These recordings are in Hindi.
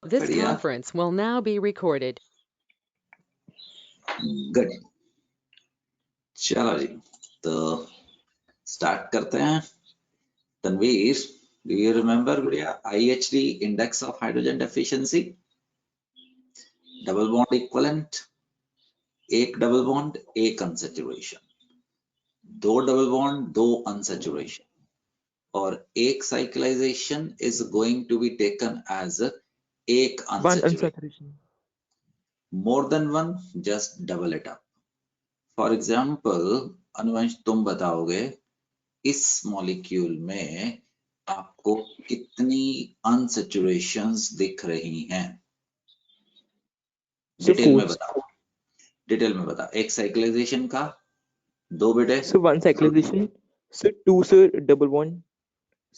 This बढ़िया, conference will now be recorded. Good. चलो जी, तो स्टार्ट करते हैं। Tanveer, do you remember Gudiya IHD, index of hydrogen deficiency? Double bond equivalent, एक डबल बॉन्ड एक अनसैचुरेशन, दो डबल बॉन्ड दो अनसैचुरेशन, और एक cyclisation is going to be taken as एक One unsaturation. unsaturation. More than one, just double it up. For example, Anuvansh तुम बताओगे इस मॉलिक्यूल में आपको कितनी अनसैचुरेशंस दिख रही हैं? So डिटेल में four. बताओ, डिटेल में बता। एक साइक्लाइजेशन का दो बेटे, So one cyclization. So two sir double bond.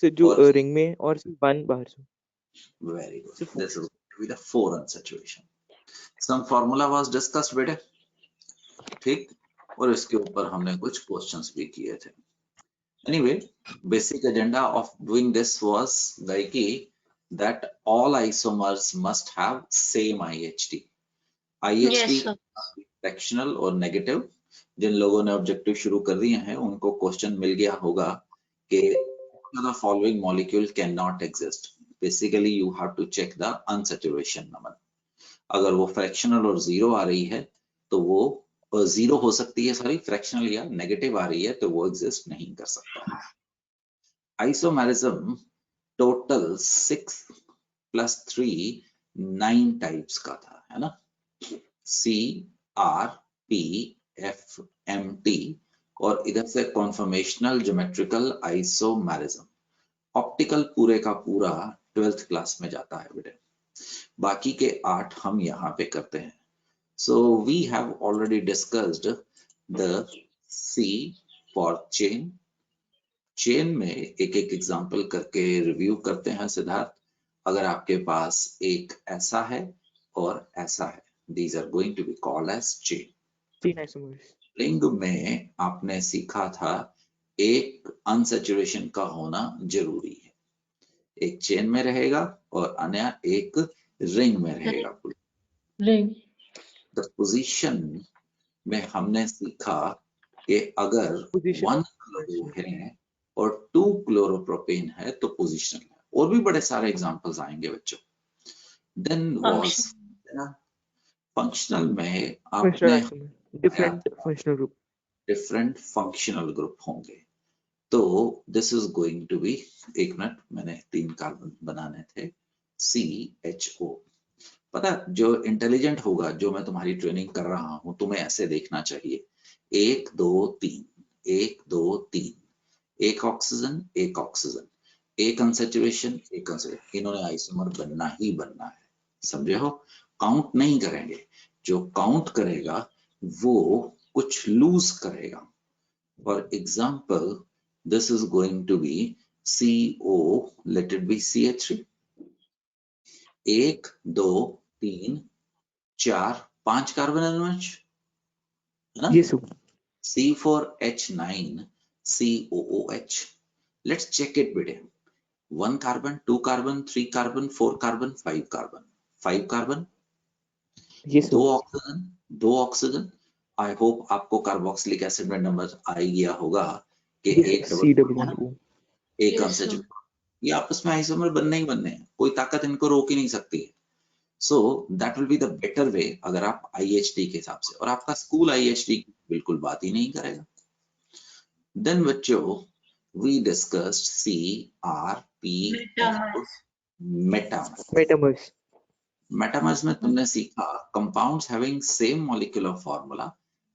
So जो और रिंग में और one बाहर से. Very good, So four. This is with the four unsaturation. Some formula was discussed बेटे, ठीक, और इसके ऊपर हमने कुछ क्वेश्चंस भी किए थे। Anyway, basic agenda of doing this was like that all isomers must have same IHD. IHD fractional और नेगेटिव। जिन लोगों ने ऑब्जेक्टिव शुरू कर दिए हैं उनको क्वेश्चन मिल गया होगा कि the following molecule cannot exist. Basically you have to check the unsaturation number. अगर वो फ्रैक्शनल और जीरो आ रही है तो वो जीरो हो सकती है, सॉरी फ्रैक्शनल या नेगेटिव आ रही है तो वो एग्जिस्ट नहीं कर सकता। आइसोमेरिज्म टोटल 6 + 3 9 टाइप्स का था, है ना? CRPFMT, और इधर से कॉन्फर्मेशनल ज्योमेट्रिकल आइसोमेरिज्म। ऑप्टिकल पूरे का पूरा 12th क्लास में जाता है बेटे, बाकी के 8 हम यहाँ पे करते हैं। So we have already discussed the C for chain. Chain में एक एक एग्जांपल करके रिव्यू करते हैं सिद्धार्थ। अगर आपके पास एक ऐसा है और ऐसा है, these are going to be called as chain. Chain isomers. Ring में आपने सीखा था एक अनसैचुरेशन का होना जरूरी है, एक चेन में रहेगा और अन्य एक रिंग में रहेगा। रिंग द पोजीशन में हमने सीखा कि अगर Position 1 of क्लोरो है और 2 क्लोरोप्रोपेन है तो पोजीशनल है, और भी बड़े सारे एग्जांपल्स आएंगे बच्चों। देन वाज फंक्शनल में functional आपने isomer. Different functional group. Different functional group होंगे, तो this is going to be, एक मिनट, मैंने 3 कार्बन बनाने थे, CHO। पता, जो इंटेलिजेंट होगा, जो मैं तुम्हारी ट्रेनिंग कर रहा हूं, तुम्हें ऐसे देखना चाहिए 1 2 3 1 2 3, एक ऑक्सीजन एक ऑक्सीजन, एक अनसैचुरेशन एक अनसैचुरेशन। इन्होंने आइसोमर बनना ही बनना है, समझे हो? काउंट नहीं करेंगे, जो काउंट करेगा वो कुछ लूज करेगा। For example, this is going to be CO, let it be CH3। 1 2 3 4 5 carbon Anuvansh, है ना? Yes sir. C4H9 COOH। Let's check it बेटे। 1 carbon, 2 carbon, 3 carbon, 4 carbon, 5 carbon, 5 carbon, Yes sir. 2 oxygen, 2 oxygen. I hope आपको कार्बोक्सिलिक एसिड में नंबर आ ही गया होगा कि Yes एक C double double bond O. एक अनसैचुरेटेड, ये आपस में आइसोमर बनने ही बनने हैं, कोई ताकत इनको रोक ही नहीं सकती है। So that will be the better way अगर आप IHD के हिसाब से, और आपका स्कूल IHD की बिल्कुल बात ही नहीं करेगा। देन बच्चों we discussed CRPF metamers. Metamers. Metamers में तुमने सीखा compounds having same molecular formula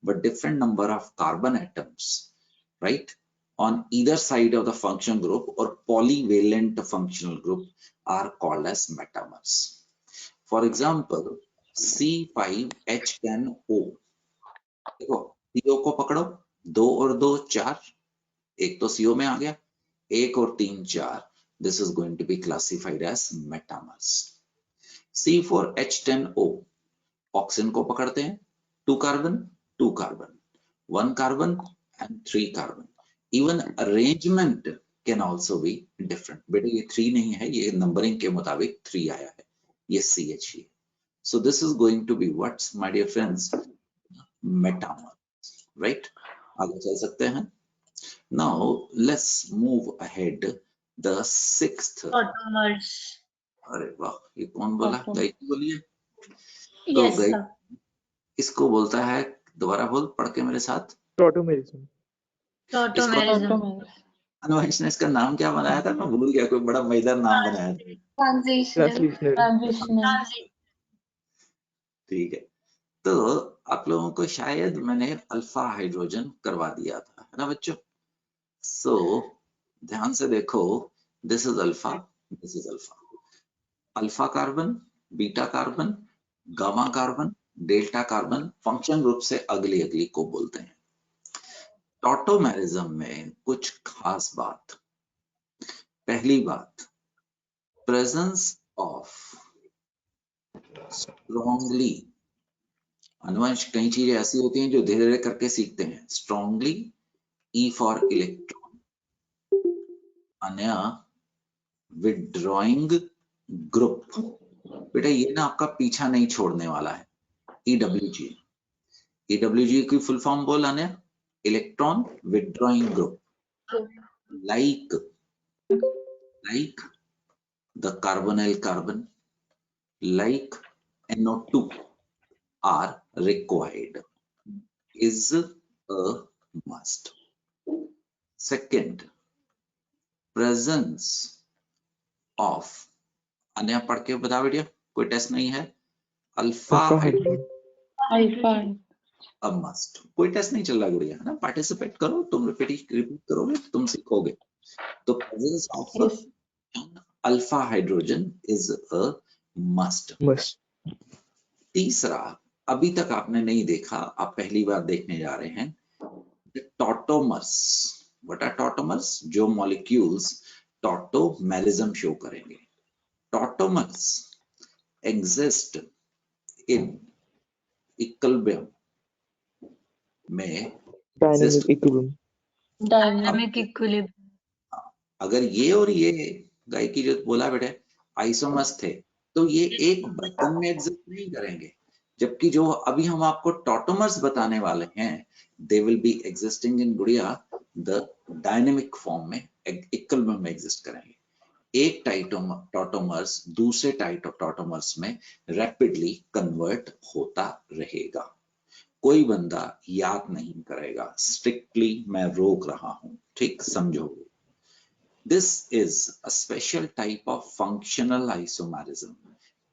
but different number of carbon atoms, right, on either side of the functional group or polyvalent functional group are called as metamers. For example, C5H10O, देखो CO को पकड़ो, 2 और 2 4, एक तो CO में आ गया, 1 और 3 4, this is going to be classified as metamers. C4H10O, oxygen को पकड़ते हैं, 2 carbon 2 carbon, 1 carbon and 3 carbon. Even arrangement can also be different. बेटे ये 3 नहीं है, ये नंबरिंग के मुताबिक 3 आया है, ये CH ही है. So this is going to be what, my dear friends? Metamers, right? आगे चल सकते हैं. Now let's move ahead. The sixth. Automers. अरे वाह, ये कौन बोला? Autom- गायत्री बोलिए. Yes, गाय sir. इसको बोलता है, दोबारा बोल पढ़ के मेरे साथ. Tautomerism. Tautomerism. अनुवंश ने इसका नाम क्या बनाया था? मैं भूल गया, कोई बड़ा मजेदार नाम बनाया था. Transitional. Translational. ठीक है. तो आप लोगों को शायद मैंने अल्फा हाइड्रोजन करवा दिया था, है ना बच्चों? सो ध्यान से देखो, this is alpha, this is alpha. Alpha carbon, beta carbon, gamma carbon, delta carbon function group से अगली अगली को बोलते हैं. टॉटोमेरिज्म में कुछ खास बात. पहली बात, प्रेजेंस ऑफ स्ट्रॉन्गली. अनुवंश कई चीजें ऐसी होती हैं जो धीरे धीरे करके सीखते हैं. Strongly, E for electron. अन्य विड्रॉइंग ग्रुप. बेटा ये ना आपका पीछा नहीं छोड़ने वाला है. EWG. EWG की फुल फॉर्म बोल अन्य. Electron withdrawing group. like the carbonyl carbon, like NO2 are required, is a must. Second, presence of, अन्य पढ़ के बता बेटिया, कोई टेस्ट नहीं है. Alpha Alpha hydrogen hydrogen. A must. कोई टेस्ट नहीं चल रहा गुड़िया, है ना? पार्टिसिपेट करो, तुम रिपीट करोगे तुम सीखोगे. तो presence of alpha hydrogen is a must. Must. तीसरा, अभी तक आपने नहीं देखा, आप पहली बार देखने जा रहे हैं. टॉटोमर्स. What are tautomers? जो मॉलिक्यूल्स टॉटोमेरिज्म शो करेंगे. टॉटोमर्स एग्जिस्ट इन इक्विलिब्रियम में. Dynamic equilibrium. Dynamic equilibrium. अगर ये और ये गाय की जो बोला बेटे आइसोमर्स थे, तो ये एक बर्तन में एग्जिस्ट नहीं करेंगे. जबकि जो अभी हम आपको टॉटोमर्स बताने वाले हैं, they will be existing in गुड़िया द डायनेमिक फॉर्म में, इक्विलिब्रियम में एग्जिस्ट करेंगे. एक टॉटोमर्स दूसरे टॉटोमर्स में रैपिडली कन्वर्ट होता रहेगा. कोई बंदा याद नहीं करेगा. स्ट्रिक्टली मैं रोक रहा हूं, ठीक? समझो. This is a special type of functional isomerism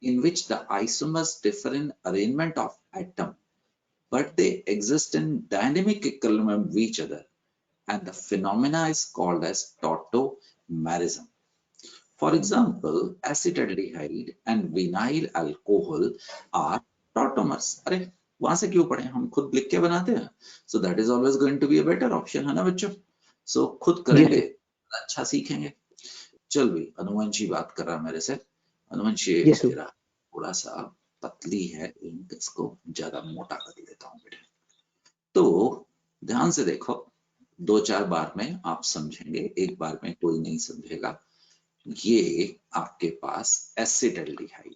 in which the isomers differ in arrangement of atom, but they exist in dynamic equilibrium with each other, and the phenomena is called as tautomerism. For example, acetaldehyde and vinyl alcohol are tautomers. अरे वहां से क्यों पढ़े? हम खुद लिख के बनाते हैं. So that is always going to be a better option, है ना बच्चों? So खुद करेंगे, अच्छा सीखेंगे. चल भाई, अनुवंशी बात कर रहा मेरे से. अनुवंशी Yes, sir. तेरा थोड़ा सा पतली है इंक, इसको ज्यादा मोटा कर देता हूँ बेटे. तो ध्यान से देखो, 2-4 बार में आप समझेंगे, एक बार में कोई नहीं समझेगा. ये आपके पास एसिटाल्डिहाइड.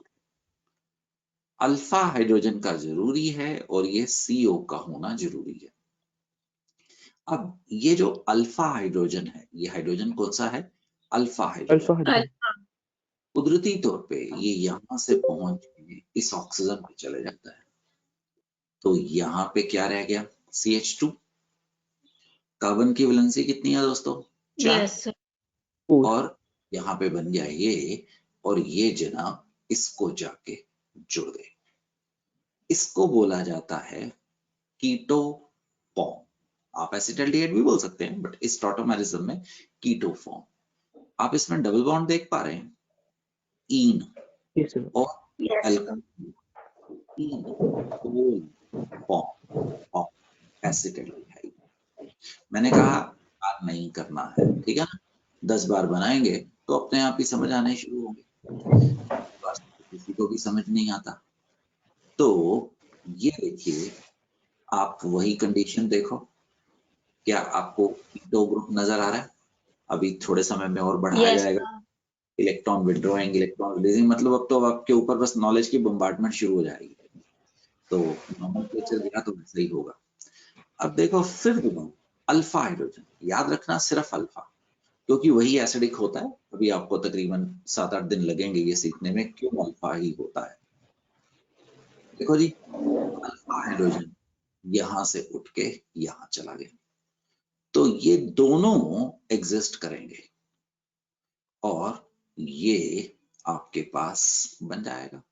अल्फा हाइड्रोजन का जरूरी है और ये CO का होना जरूरी है. अब ये जो अल्फा हाइड्रोजन है, ये हाइड्रोजन कौन सा है? Alpha hydrogen. Alpha hydrogen. कुदरती तौर पे ये यहां से पहुंच के इस ऑक्सीजन पे चले जाता है. तो यहाँ पे क्या रह गया? CH2. कार्बन की वैलेंसी कितनी है दोस्तों? 4. Yes, sir. Four. और यहाँ पे बन गया ये, और ये जना इसको जाके जुड़ गए. इसको बोला जाता है कीटो फॉर्म. आप एसिटाल्डिहाइड भी बोल सकते हैं, बट इस टॉटोमेरिज्म में कीटो फॉर्म. आप इसमें डबल बॉन्ड देख पा रहे हैं, ईन Yes, sir. और Yes, sir. Form of acetaldehyde. मैंने कहा बात नहीं करना है, ठीक है ना? 10 बार बनाएंगे तो अपने आप ही समझ आने शुरू होंगे. किसी को भी समझ नहीं आता. तो ये देखिए, आप वही कंडीशन देखो. क्या आपको कीटो ग्रुप नजर आ रहा है? अभी थोड़े समय में और बढ़ाया Yes, जाएगा. sir. Electron withdrawing, electron releasing, मतलब अब तो आपके ऊपर बस नॉलेज की बम्बार्डमेंट शुरू हो जाएगी। तो नोमेनक्लेचर दिया तो वैसे ही होगा। अब देखो फिफ्थ वन, अल्फा हाइड्रोजन। याद रखना सिर्फ अल्फा, क्योंकि वही एसिडिक होता है। अभी आपको तकरीबन 7-8 दिन लगेंगे ये सीखने में क्यों अल्फा ही होता है। देखो जी, अल्फा हाइड्रोजन यहां से उठ के यहां चला गया, तो ये दोनों एग्जिस्ट करेंगे और ये आपके पास बन जाएगा।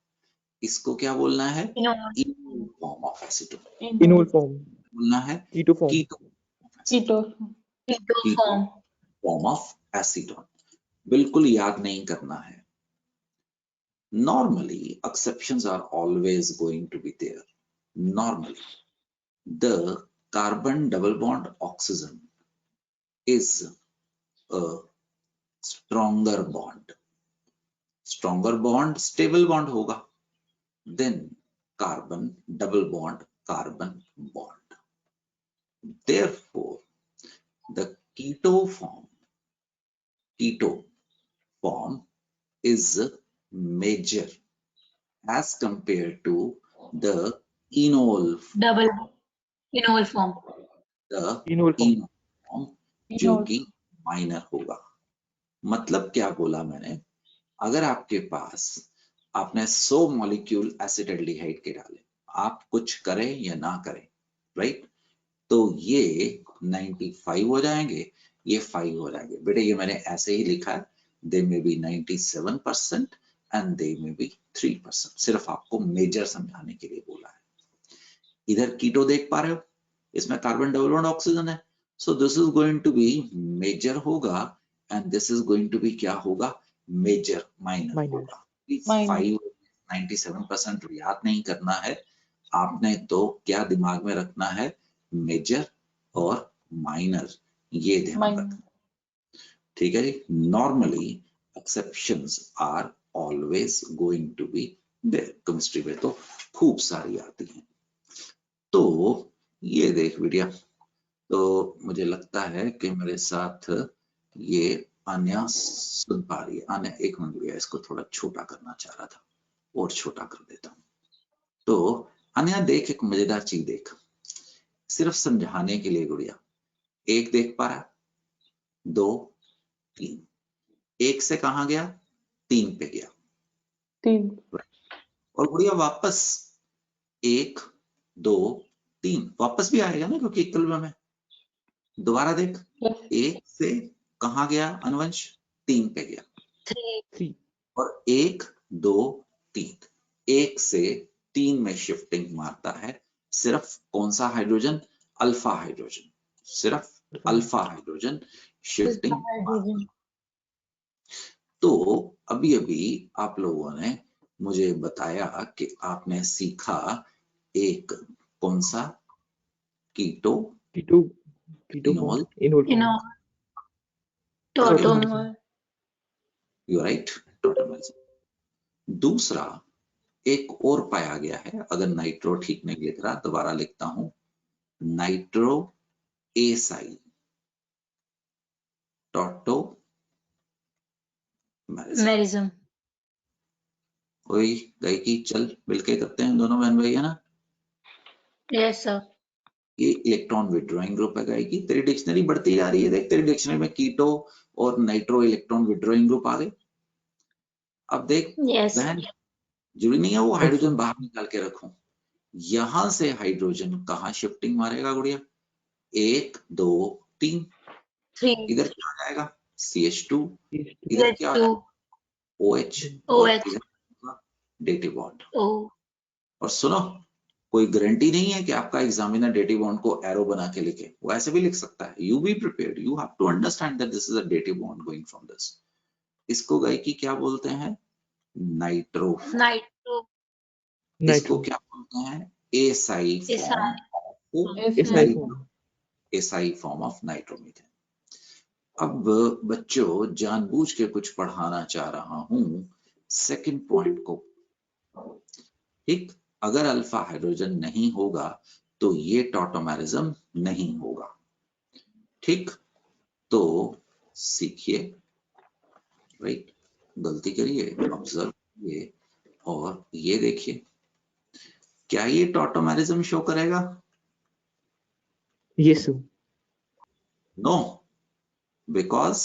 इसको क्या बोलना है? Enol form of acetone. Enol form, बोलना है keto form, keto form of acetone. बिल्कुल याद नहीं करना है। Normally, exceptions are always going to be there. Normally, the carbon double bond oxygen is a stronger bond. Stronger bond, stable bond होगा. Then carbon double bond, carbon bond. Therefore, the keto form is major as compared to the enol Double enol form. the enol form, enol form जो कि माइनर होगा। मतलब क्या बोला मैंने? अगर आपके पास आपने 100 मॉलिक्यूल एसिटाल्डिहाइड के डाले, आप कुछ करें या ना करें, राइट, तो ये 95 हो जाएंगे, ये 5 हो जाएंगे। बेटे ये मैंने ऐसे ही लिखा है, दे में बी 97% एंड दे में बी 3%। सिर्फ आपको मेजर समझाने के लिए बोला है। इधर कीटो देख पा रहे हो, इसमें कार्बन डबल बॉन्ड ऑक्सीजन है, so this is going to be major होगा and this is going to be क्या होगा? मेजर माइनर होगा। 5 97% याद नहीं करना है आपने, तो क्या दिमाग में रखना है? मेजर और माइनर, ये ध्यान रखना। ठीक है जी। Normally exceptions are always going to be there. Chemistry में तो खूब सारी आती हैं। तो ये देख बेटिया, तो मुझे लगता है कि मेरे साथ ये आन्या सुन पा रही है। आन्या एक मिनट भैया, इसको थोड़ा छोटा करना चाह रहा था, और छोटा कर देता हूँ। तो आन्या देख, एक मजेदार चीज देख, सिर्फ समझाने के लिए गुड़िया। एक देख पा रहा, 2 3, एक से कहा गया? 3 पे गया, 3 और गुड़िया वापस 1 2 3 वापस भी आएगा ना, क्योंकि इक्विलिब्रियम है। दोबारा देख, एक से कहा गया अनुवंश? 3 पे गया, 3 और 1 2 3, 1 से 3 में शिफ्टिंग मारता है। सिर्फ कौन सा हाइड्रोजन? Alpha hydrogen. सिर्फ अल्फा हाइड्रोजन शिफ्टिंग। तो अभी अभी आप लोगों ने मुझे बताया कि आपने सीखा एक कौन सा? Keto form, enol form, Tautomers. You write, tautomers. दूसरा एक और पाया गया है, अगर नाइट्रो ठीक नहीं लिख रहा दोबारा लिखता हूं, नाइट्रो एसाई टॉटोमेरिज्म। कोई गई की चल मिलके करते हैं, दोनों बहन भाई है ना। Yes, sir. ये इलेक्ट्रॉन विड्रॉइंग ग्रुप है गाई की। तेरी डिक्शनरी बढ़ती जा रही है, देख तेरी डिक्शनरी में कीटो और नाइट्रो इलेक्ट्रॉन विड्रॉइंग ग्रुप आ गए। अब देख Yes. बहन, जरूरी नहीं है वो हाइड्रोजन बाहर निकाल के रखूं, यहां से हाइड्रोजन कहाँ शिफ्टिंग मारेगा गुड़िया? 1 2 3, 3. इधर क्या आ जाएगा? CH2, इधर Let's क्या आ do जाएगा? OH, और OH. इधर डेटिव बॉन्ड। O. और सुनो, कोई गारंटी नहीं है कि आपका एग्जामिनर डेटिव बॉन्ड को एरो बना के लिखे, वो ऐसे भी लिख सकता है। You be prepared, you have to understand that this is a dative bond going from this. इसको गायकी क्या बोलते हैं? नाइट्रो। Nitro. इसको क्या बोलते हैं? Aci form of nitromethane. अब बच्चों जानबूझ के कुछ पढ़ाना चाह रहा हूं सेकंड पॉइंट को, ठीक। अगर अल्फा हाइड्रोजन नहीं होगा तो ये टॉटोमेरिज्म नहीं होगा, ठीक। तो सीखिए, राइट। गलती करिए, ऑब्जर्व करिए और ये देखिए, क्या ये टॉटोमेरिज्म शो करेगा? Yes, sir. No, because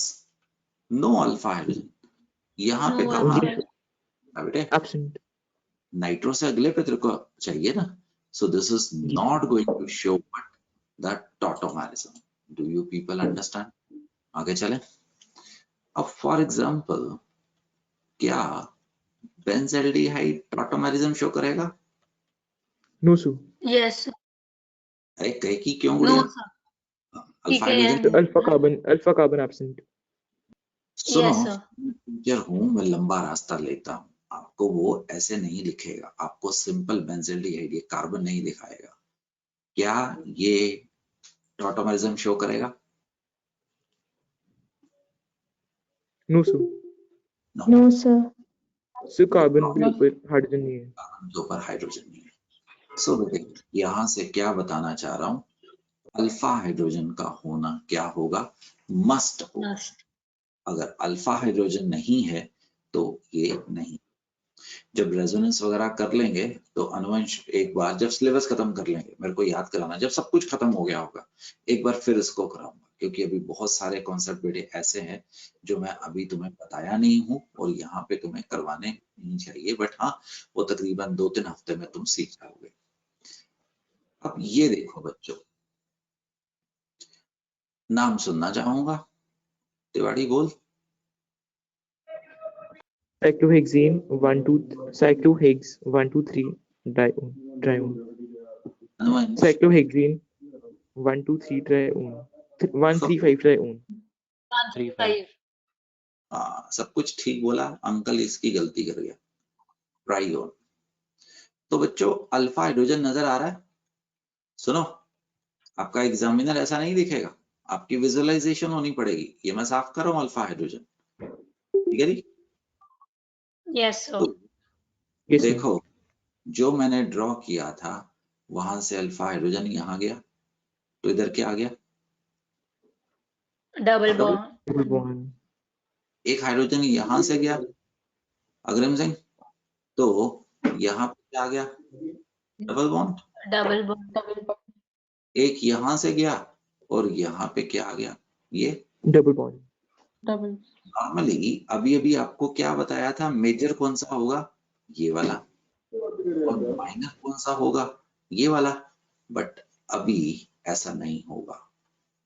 no alpha hydrogen. यहाँ पे No कहाँ alpha. Yes, sir. बेटे? Absent. नाइट्रो से अगले पे तेरे को चाहिए ना, so this is Yes. Not going to show the tautomerism. Do you people understand? आगे चलें। अब फॉर एग्जांपल, क्या बेंजल्डिहाइड टॉटोमेरिज्म शो करेगा? No, sir. Yes, sir. अरे कहे की क्यों No, गुड़िया? sir. Alpha PKN. Hydrogen. Alpha carbon absent. सुनो, Yes, sir. टीचर हूं मैं, लंबा रास्ता लेता हूं, आपको वो ऐसे नहीं लिखेगा, आपको सिंपल बेंजल्डिहाइड ये कार्बन नहीं दिखाएगा। क्या ये टॉटोमेरिज्म शो करेगा? No, sir. No, sir. Sir, carbon के ऊपर hydrogen नहीं है. कार्बन के ऊपर हाइड्रोजन नहीं है। सो बेटे, यहां से क्या बताना चाह रहा हूं, अल्फा हाइड्रोजन का होना क्या होगा? मस्ट होगा। Must. अगर अल्फा हाइड्रोजन नहीं है तो ये नहीं। जब रेजोनेंस वगैरह कर लेंगे तो अनुवंश एक बार जब सिलेबस खत्म कर लेंगे, मेरे को याद कराना, जब सब कुछ खत्म हो गया होगा एक बार फिर इसको कराऊंगा, क्योंकि अभी बहुत सारे कॉन्सेप्ट बेटे ऐसे हैं जो मैं अभी तुम्हें बताया नहीं हूँ और यहाँ पे तुम्हें करवाने नहीं चाहिए, बट हाँ वो तकरीबन 2-3 हफ्ते में तुम सीख जाओगे। अब ये देखो बच्चों, नाम सुनना चाहूंगा, तिवाड़ी बोल। Cyclohexane 1 2 cyclohexes 1 2 3 trione. अनुवंश Cyclohexane 1 2 3 trione. 1 3 5 trione. 135. हाँ सब कुछ ठीक बोला, अंकल इसकी गलती कर गया, ट्राइओन। तो बच्चों अल्फा हाइड्रोजन नजर आ रहा है? सुनो, आपका एग्जामिनर ऐसा नहीं दिखेगा, आपकी विजुअलाइजेशन होनी पड़ेगी। ये मैं साफ कर रहा हूँ अल्फा हाइड्रोजन, ठीक है जी? Yes, sir. तो Yes, sir. देखो, जो मैंने ड्रॉ किया था वहां से अल्फा हाइड्रोजन यहाँ गया, तो इधर क्या आ गया? Double Double. bond. Double bond. एक हाइड्रोजन यहाँ से गया अग्रिम सिंह, तो यहाँ पे क्या आ गया? Double bond. Double bond. एक यहाँ से गया और यहाँ पे क्या आ गया? ये Double bond. Double. नॉर्मली अभी अभी आपको क्या बताया था, मेजर कौन सा होगा? ये वाला, और माइनर कौन सा होगा? ये वाला। बट अभी ऐसा नहीं होगा,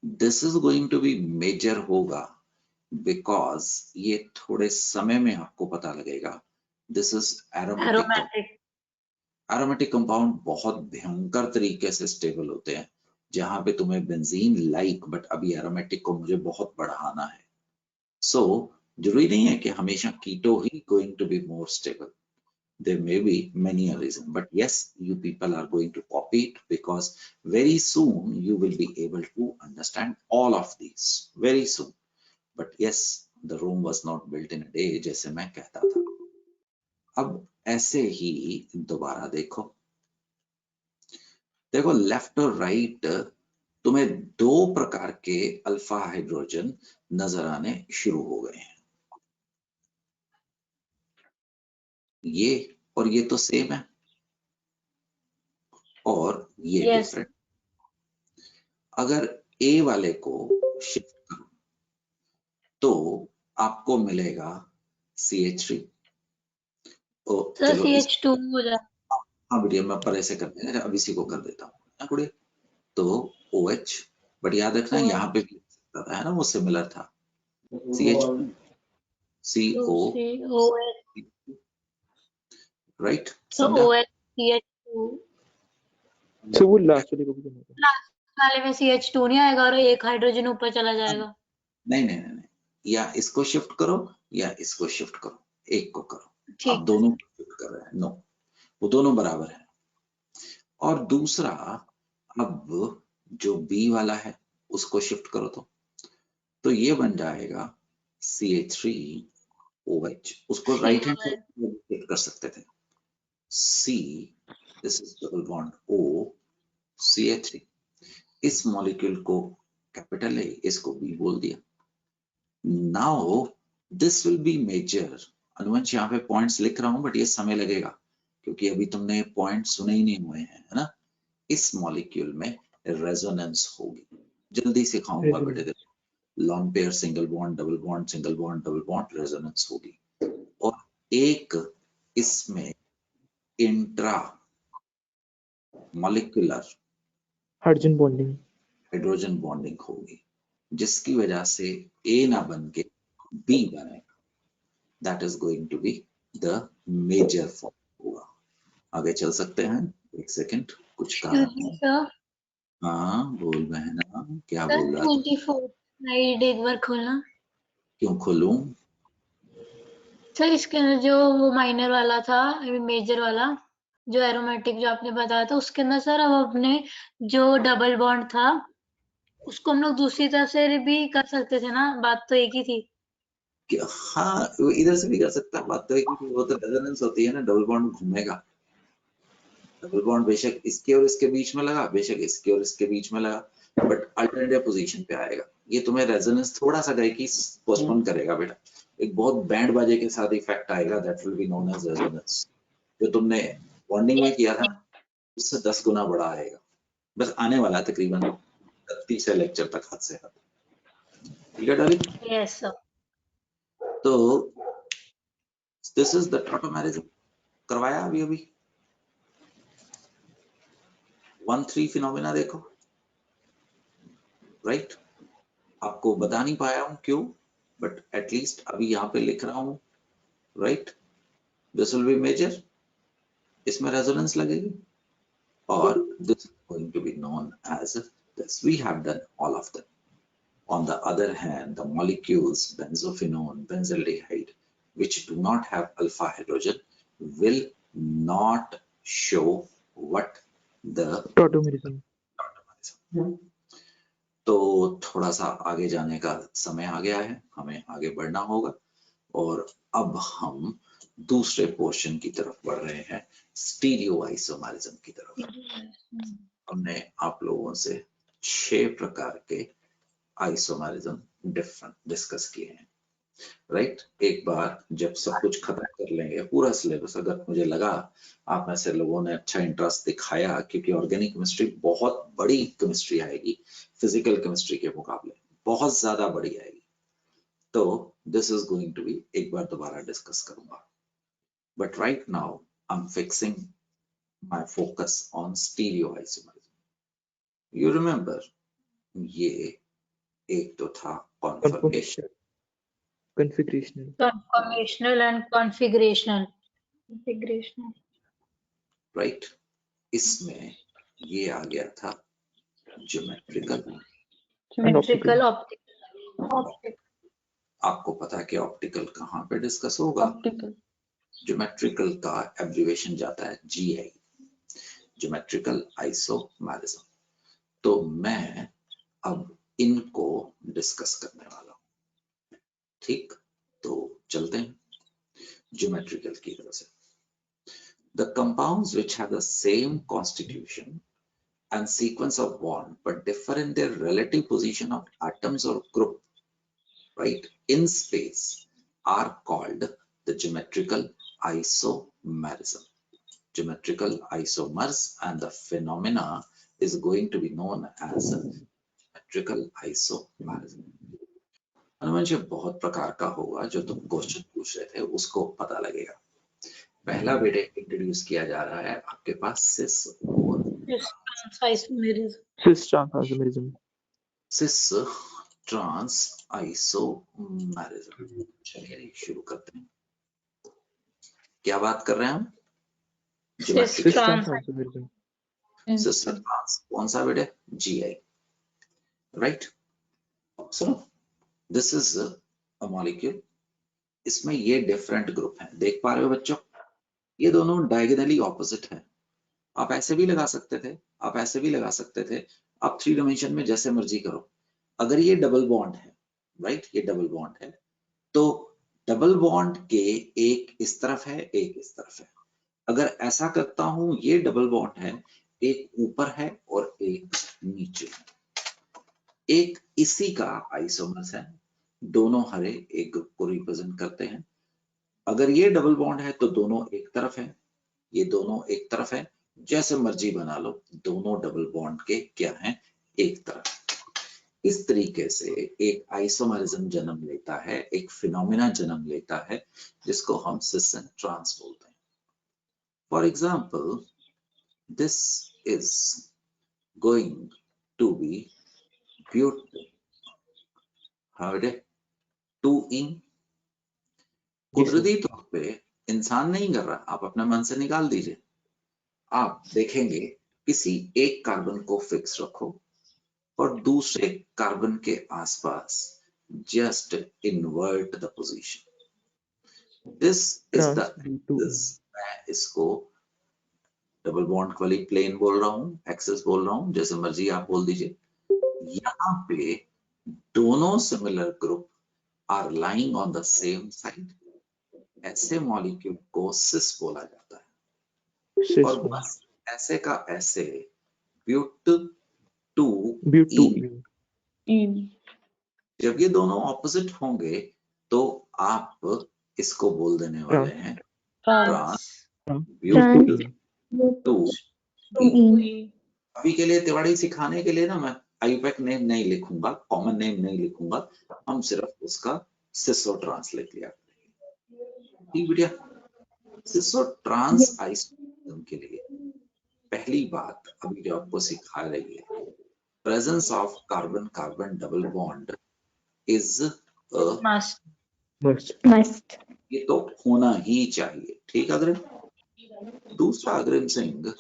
this is going to be major होगा, बिकॉज ये थोड़े समय में आपको पता लगेगा। This is aromatic. Aromatic. Aromatic compound बहुत भयंकर तरीके से स्टेबल होते हैं, जहां पे तुम्हें बेंजीन लाइक, बट अभी एरोमेटिक को मुझे बहुत बढ़ाना है। सो जरूरी नहीं है कि हमेशा कीटो ही going to be more stable, there may be many a reason, but yes, you people are going to copy it, because very soon you will be able to understand all of these very soon. But yes, the Rome was not built in a day, जैसे मैं कहता था। अब ऐसे ही दोबारा देखो, देखो लेफ्ट और राइट तुम्हें दो प्रकार के अल्फा हाइड्रोजन नजर आने शुरू हो गए हैं। ये और ये तो सेम है, और ये Yes. डिफरेंट। अगर ए वाले को शिफ्ट करो तो आपको मिलेगा CH3। तो Sir, चलो इस, CH2 हो जाए. हाँ बेटिया मैं पर ऐसे कर देना, अब इसी को कर देता हूँ, तो OH, बट याद रखना OH. यहाँ पे भी लिख सकता था, है ना, वो सिमिलर था। CH CO, OH. Right, So समझा? OH, CH2. So वो last वाले को भी करना होगा. लास्ट वाले में CH2 नहीं आएगा और एक हाइड्रोजन ऊपर चला जाएगा. नहीं नहीं नहीं, या इसको शिफ्ट करो या इसको शिफ्ट करो, एक को करो। आप ठीक. दोनों को शिफ्ट कर रहे हैं, नो, वो दोनों बराबर है। और दूसरा, अब जो B वाला है उसको शिफ्ट करो तो ये बन जाएगा CH3OH। उसको राइट हैंड साइड शिफ्ट कर सकते थे, C, this is double bond O, CH3। इस मॉलिक्यूल को कैपिटल A, इसको B बोल दिया। Now this will be major. Anuvansh यहाँ पे पॉइंट्स लिख रहा हूं बट ये समय लगेगा क्योंकि अभी तुमने पॉइंट सुने ही नहीं हुए हैं, है ना। इस मॉलिक्यूल में रेजोनेंस होगी, जल्दी सिखाऊंगा बेटे। Long pair single bond double bond single bond double bond resonance होगी। और एक इसमें intra molecular hydrogen bonding hydrogen bonding होगी, जिसकी वजह से ए ना बन के बी बनेगा। That is going to be the major form होगा। आगे चल सकते हैं। एक सेकंड, कुछ कहा है। सर हाँ बोल बहना, क्या सर बोल रहा था? 24 स्लाइड एक बार खोलना। क्यों खोलूं? सर इसके अंदर जो वो माइनर वाला था, मेजर वाला जो एरोमेटिक जो आपने बताया था, उसके अंदर सर अब अपने जो डबल बॉन्ड था उसको हम लोग दूसरी तरफ से भी कर सकते थे ना, बात तो एक ही थी। हाँ वो इधर से भी कर सकता है, बात तो है कि वो तो रेजोनेंस होती है ना, डबल बॉन्ड घूमेगा। डबल बॉन्ड बेशक इसके और इसके बीच में लगा, बेशक इसके और इसके बीच में लगा, बट अल्टरनेटिव पोजीशन पे आएगा। ये तुम्हें रेजोनेंस थोड़ा सा गए कि पोस्टपोन करेगा बेटा। एक बहुत बैंड बाजे के साथ इफेक्ट आएगा, that will be known as resonance. जो तुमने बॉन्डिंग में किया था उससे 10 गुना बड़ा आएगा। बस आने वाला है तकरीबन 30 लेक्चर तक हाथ से हाथ। ठीक है डार्लिंग? Yes sir. तो दिस इज द टॉटोमेरिज्म करवाया अभी अभी। 1-3 फिनोमेना देखो, राइट। आपको बता नहीं पाया हूं क्यों, बट एटलीस्ट अभी यहाँ पे लिख रहा हूं, right. This will be major, इसमें रेजोनेंस लगेगी, और this is going to be known as this. We have done all of them. On the other hand, the molecules benzophenone, benzaldehyde, which do not have alpha hydrogen, will not show what the tautomerism. तो थोड़ा सा आगे जाने का समय आ गया है, हमें आगे बढ़ना होगा। और अब हम दूसरे पोर्शन की तरफ बढ़ रहे हैं, स्टीरियो आइसोमेरिज्म की तरफ। हमने आप लोगों से 6 प्रकार के आइसोमेरिज्म डिफरेंट डिस्कस किए हैं, राइट। एक बार जब सब कुछ खत्म कर लेंगे पूरा सिलेबस, अगर मुझे लगा आप में से लोगों ने अच्छा इंटरेस्ट दिखाया, क्योंकि ऑर्गेनिक केमिस्ट्री बहुत बड़ी केमिस्ट्री आएगी, फिजिकल केमिस्ट्री के मुकाबले बहुत ज्यादा बड़ी आएगी, तो this is going to be, एक बार दोबारा डिस्कस करूंगा। But right now I am fixing my focus on stereo isomerism. You remember, ये एक तो था conformation, configurational conformational and configurational. Right. इसमें ये आ गया था ज्योमेट्रिकल। Geometrical optical. आपको पता है कि ऑप्टिकल कहाँ पे डिस्कस होगा? ज्योमेट्रिकल का एब्रिविएशन जाता है जीआई, ज्योमेट्रिकल आइसोमेरिज्म। तो मैं अब इनको डिस्कस करने वाला हूं, ठीक। तो चलते हैं ज्योमेट्रिकल की तरफ से। The compounds which have the same constitution and sequence of bond but differ in their relative position of atoms or group, right, in space are called the geometrical isomerism. Geometrical isomers, and the phenomena is going to be known as geometrical isomerism. अनुमान बहुत प्रकार का होगा, जो तुम क्वेश्चन पूछ रहे थे उसको पता लगेगा। पहला बेटे इंट्रोड्यूस किया जा रहा है आपके पास सिस और सिस-ट्रांस-आइसोमेरिज्म। Cis trans isomerism. चलिए शुरू करते हैं। क्या बात कर रहे हैं हम? सिस-ट्रांस-आइसोमेरिज्म। सिस ट्रांस कौन सा बेटे? GI, right. सुनो, दिस इज अ मॉलिक्यूल, इसमें ये डिफरेंट ग्रुप हैं, देख पा रहे हो बच्चों? ये दोनों डायगोनली ऑपोजिट हैं। आप ऐसे भी लगा सकते थे, आप ऐसे भी लगा सकते थे, आप 3 डायमेंशन में जैसे मर्जी करो। अगर ये डबल बॉन्ड है, राइट, ये डबल बॉन्ड है, तो डबल बॉन्ड के एक इस तरफ है, एक इस तरफ है। अगर ऐसा करता हूं, ये डबल बॉन्ड है, एक ऊपर है और एक नीचे है। एक इसी का आइसोमर्स है, दोनों हरे एक ग्रुप को रिप्रेजेंट करते हैं। अगर ये डबल बॉन्ड है तो दोनों एक तरफ है, ये दोनों एक तरफ है, जैसे मर्जी बना लो, दोनों डबल बॉन्ड के क्या हैं, एक तरफ। इस तरीके से एक आइसोमरिज्म जन्म लेता है, एक फिनोमिना जन्म लेता है जिसको हम सिस एंड ट्रांस बोलते हैं। For example, this is going to be beautiful, how it to in. कुदरती तौर पे इंसान नहीं कर रहा, आप अपने मन से निकाल दीजिए। आप देखेंगे किसी एक कार्बन को फिक्स रखो और दूसरे कार्बन के आसपास just invert the position. This is the, मैं इसको डबल बॉन्ड वाली प्लेन बोल रहा हूँ, एक्सेस बोल रहा हूँ, जैसे मर्जी आप बोल दीजिए। यहाँ पे दोनों similar group are lying on the same side, ऐसे मॉलिक्यूल को सिस बोला जाता है। और बस ऐसे का ऐसे ब्यूट टू इन। जब ये दोनों ऑपोजिट होंगे तो आप इसको बोल देने वाले हैं ट्रांस ब्यूट टू इन। अभी के लिए तिवाड़ी सिखाने के लिए ना मैं आईयूपैक नेम नहीं लिखूंगा, कॉमन नेम नहीं लिखूंगा, हम सिर्फ उसका सिसो ट्रांस लिख लिया। ठीक बेटा, सिसो ट्रांस आइसोमरिज्म के लिए पहली बात अभी जो आपको सिखा रही है, presence of carbon carbon double bond is must. ये तो होना ही चाहिए। ठीक अग्रिम। दूसरा अग्रिम सिंह,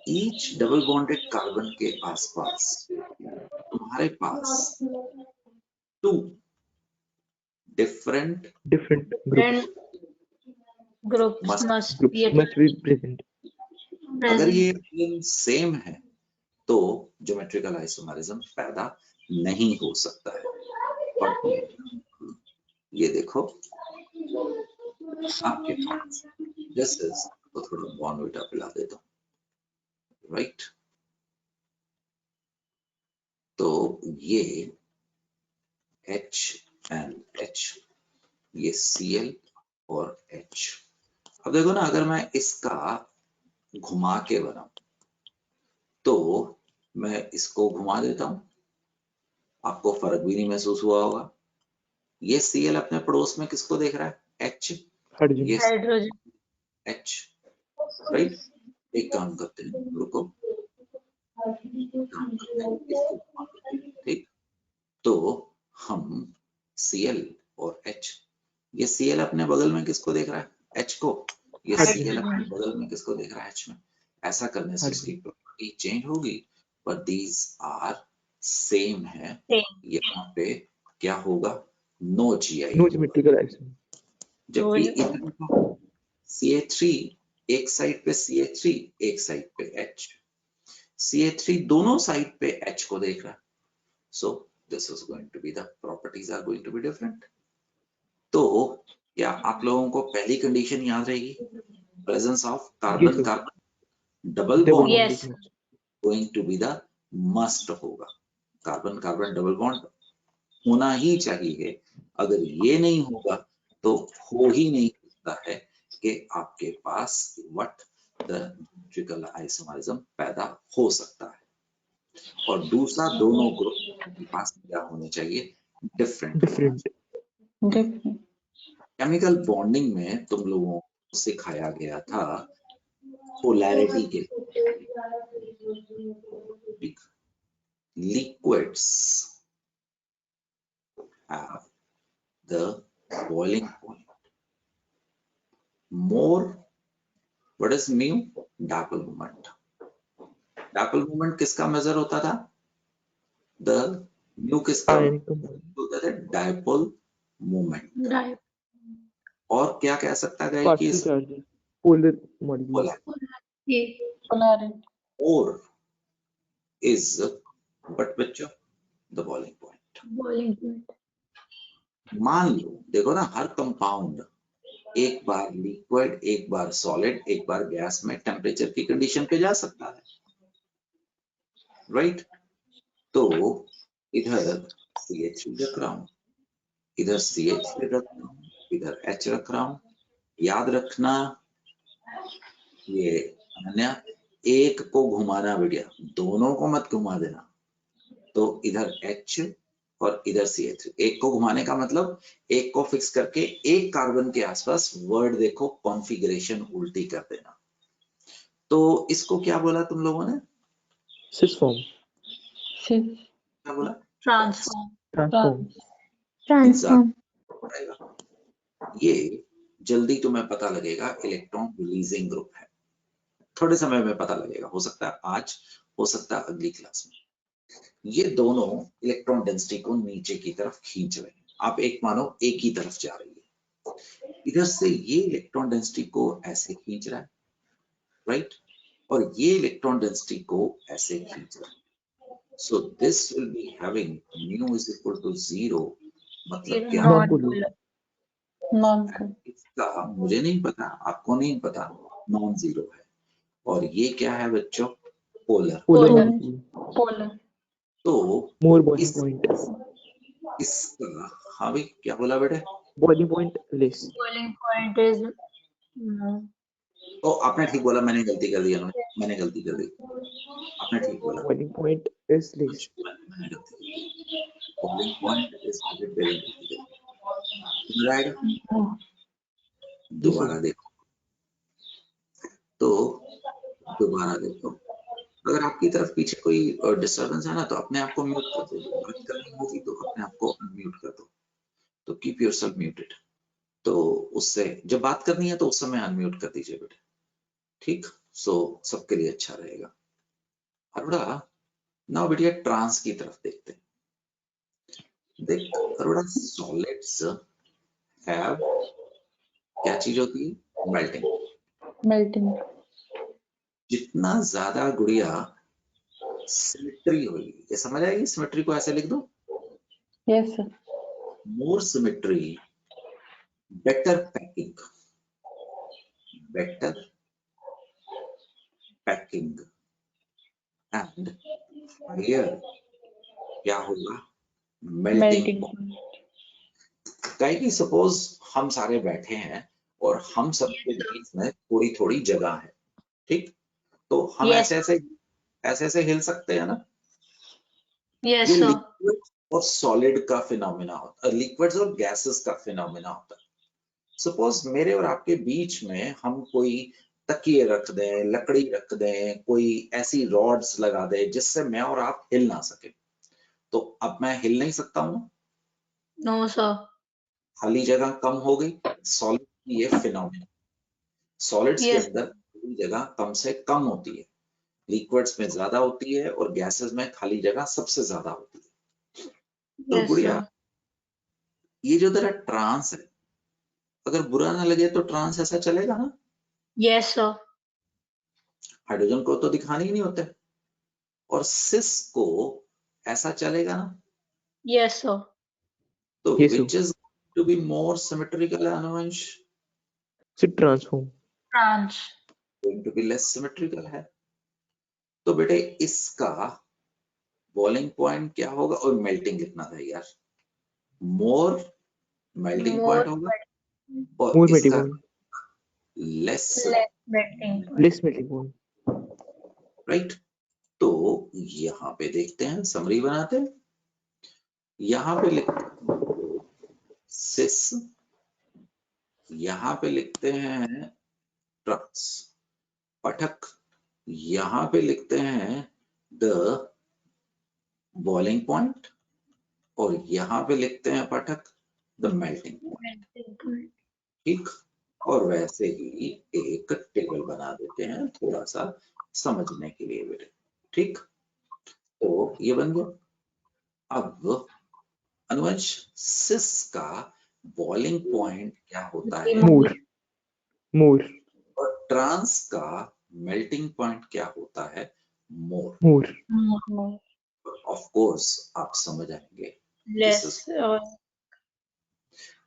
ईच डबल बॉन्डेड कार्बन के आसपास तुम्हारे पास two different groups must be present. अगर ये सेम है तो ज्योमेट्रिकल आइसोमरिज्म पैदा नहीं हो सकता है। और ये देखो आपके पास दिस इज, तो थोड़ा बॉर्नविटा पिला देता हूँ, राइट। तो ये H एंड H, ये Cl और H। अब देखो ना, अगर मैं इसका घुमा के बनाऊं तो मैं इसको घुमा देता हूं, आपको फर्क भी नहीं महसूस हुआ होगा। ये Cl अपने पड़ोस में किसको देख रहा है, H, ये हाइड्रोजन H, राइट। एक काम करते हैं, रुको, काम करते हैं, इसको घुमा देते हैं, ठीक। तो हम Cl और H, ये Cl अपने बगल में किसको देख रहा है, H को, ये Cl अपने बगल में किसको देख रहा है, H में। ऐसा करने से उसकी प्रॉपर्टी चेंज होगी, पर दीज आर सेम है। यहाँ पे क्या होगा, no GI, No geometrical isomer. जबकि इधर CH3 एक साइड पे CH3, एक साइड पे H, CH3 दोनों साइड पे H को देख रहा है। So this is going to be, the properties are going to be different. तो क्या आप लोगों को पहली कंडीशन याद रहेगी, presence of carbon carbon double bond going to be the must होगा। कार्बन कार्बन डबल बॉन्ड होना ही चाहिए। अगर ये नहीं होगा तो हो ही नहीं सकता है कि आपके पास व्हाट द ज्योमेट्रिकल आइसोमरिज्म पैदा हो सकता है। और दूसरा, दोनों ग्रुप के पास क्या होने चाहिए, डिफरेंट। केमिकल बॉन्डिंग में तुम लोगों को सिखाया गया था पोलैरिटी के liquids have the boiling point. More, what is mu? Dipole moment. Dipole moment किसका मेजर होता था, the mu किसका होता था, dipole moment। और क्या कह सकता है कि polar molecule, or is but बच्चों the boiling point। मान लो, देखो ना, हर कंपाउंड एक बार लिक्विड, एक बार सॉलिड, एक बार गैस में टेम्परेचर की कंडीशन पे जा सकता है, राइट। तो इधर CH3 रख रहा हूं, इधर CH रख रहा हूँ, इधर H रख रहा हूँ। याद रखना ये अनन्या, एक को घुमाना बेटिया, दोनों को मत घुमा देना। तो इधर H और इधर CH, एक को घुमाने का मतलब एक को फिक्स करके एक कार्बन के आसपास वर्ड देखो, कॉन्फ़िगरेशन उल्टी कर देना। तो इसको क्या बोला तुम लोगों ने? सिस फॉर्म, क्या बोला? ट्रांसफॉर्म। ट्रांसफॉर्म, ट्रांसफॉर्म, ये जल्दी तुम्हें पता लगेगा, इलेक्ट्रॉन रिलीजिंग ग्रुप है। थोड़े समय में पता लगेगा, हो सकता है आज, हो सकता है अगली क्लास में। ये दोनों इलेक्ट्रॉन डेंसिटी को नीचे की तरफ खींच रहे हैं। आप एक मानो एक ही तरफ जा रही है, इधर से ये इलेक्ट्रॉन डेंसिटी को ऐसे खींच रहा है, राइट, और ये इलेक्ट्रॉन डेंसिटी को ऐसे खींच रहा है। So this will be having mu is equal to 0, मतलब क्या? नॉन पोलर, नॉन इसका मुझे नहीं पता, आपको नहीं पता, नॉन जीरो है। और ये क्या है बच्चों? पोलर। पोलर, पोलर, तो मोर बॉइलिंग इस पॉइंट, इसका, हाँ भाई क्या बोला बेटे? Boiling point less, boiling point is ओ आपने ठीक बोला, मैंने गलती कर दी, मैंने गलती कर दी, आपने ठीक बोला, बॉइलिंग पॉइंट इज लेस, मैंने गलती कर दी। बॉइलिंग पॉइंट इज वेरी गलती कर दी। समझ आएगा? दोबारा देखो, तो दोबारा देखो, अगर आपकी तरफ पीछे कोई डिस्टरबेंस है ना, तो अपने आप को म्यूट कर दो। बात करनी होगी तो अपने आप को अनम्यूट कर दो। तो कीप योरसेल्फ म्यूटेड। तो उससे जब बात करनी है तो उस समय अनम्यूट कर दीजिए बेटे, ठीक? सो सबके लिए अच्छा रहेगा। अरोड़ा, नाउ बेटिया ट्रांस की तरफ देखते हैं। देख अरोड़ा, सॉलिड्स हैव, क्या चीज होती है? मेल्टिंग। मेल्टिंग, जितना ज्यादा गुड़िया सिमेट्री होगी, ये समझ आएगी? सिमेट्री को ऐसे लिख दो, yes sir, more symmetry, better packing, better packing and higher क्या होगा? मेल्टिंग। मेल्टिंग, कहीं कि सपोज हम सारे बैठे हैं और हम सबके बीच में थोड़ी थोड़ी जगह है, ठीक? तो हम Yes. ऐसे ऐसे हिल सकते हैं ना? यस ये सर। लिक्विड और सॉलिड का फिनोमिना होता है, लिक्विड्स और गैसेस का फिनोमिना होता है। सपोज मेरे और आपके बीच में हम कोई तकिए रख दें, लकड़ी रख दें, कोई ऐसी रॉड्स लगा दें जिससे मैं और आप हिल ना सके, तो अब मैं हिल नहीं सकता हूं, नो सर। खाली जगह कम हो गई। सॉलिड की ये फिनोमिना, सॉलिड्स के Yes. अंदर खाली जगह कम से कम होती है, लिक्विड्स में ज्यादा होती है और गैसेस में खाली जगह सबसे ज्यादा होती है। तो Yes गुड़िया, sir. ये जो तेरा ट्रांस है, अगर बुरा ना लगे तो ट्रांस ऐसा चलेगा ना? Yes sir. हाइड्रोजन को तो दिखाने ही नहीं होते। और सिस को ऐसा चलेगा ना? Yes sir. तो Yes, sir. Which is to be more symmetrical Anuvansh? से transform, Trans. Going to be less symmetrical है। तो बेटे इसका बॉइलिंग पॉइंट क्या होगा? और मेल्टिंग कितना था यार? मोर मेल्टिंग More पॉइंट होगा और मोर मेल्टिंग इसका point, less, less melting point. Less melting point, right? तो यहाँ पे देखते हैं, समरी बनाते हैं। यहाँ पे लिखते हैं सिस, यहाँ पे लिखते हैं ट्रांस। पाठक, यहाँ पे लिखते हैं द बॉइलिंग पॉइंट और यहाँ पे लिखते हैं Pathak the melting point, Melting point. ठीक? और वैसे ही एक टेबल बना देते हैं थोड़ा सा समझने के लिए बेटे, ठीक? तो ये बन गया। अब अनुवंश, सिस का बॉइलिंग पॉइंट क्या होता है मोर, मोर, और ट्रांस का मेल्टिंग पॉइंट क्या होता है? मोर। मोर, more, ऑफ कोर्स आप समझ आएंगे। Less.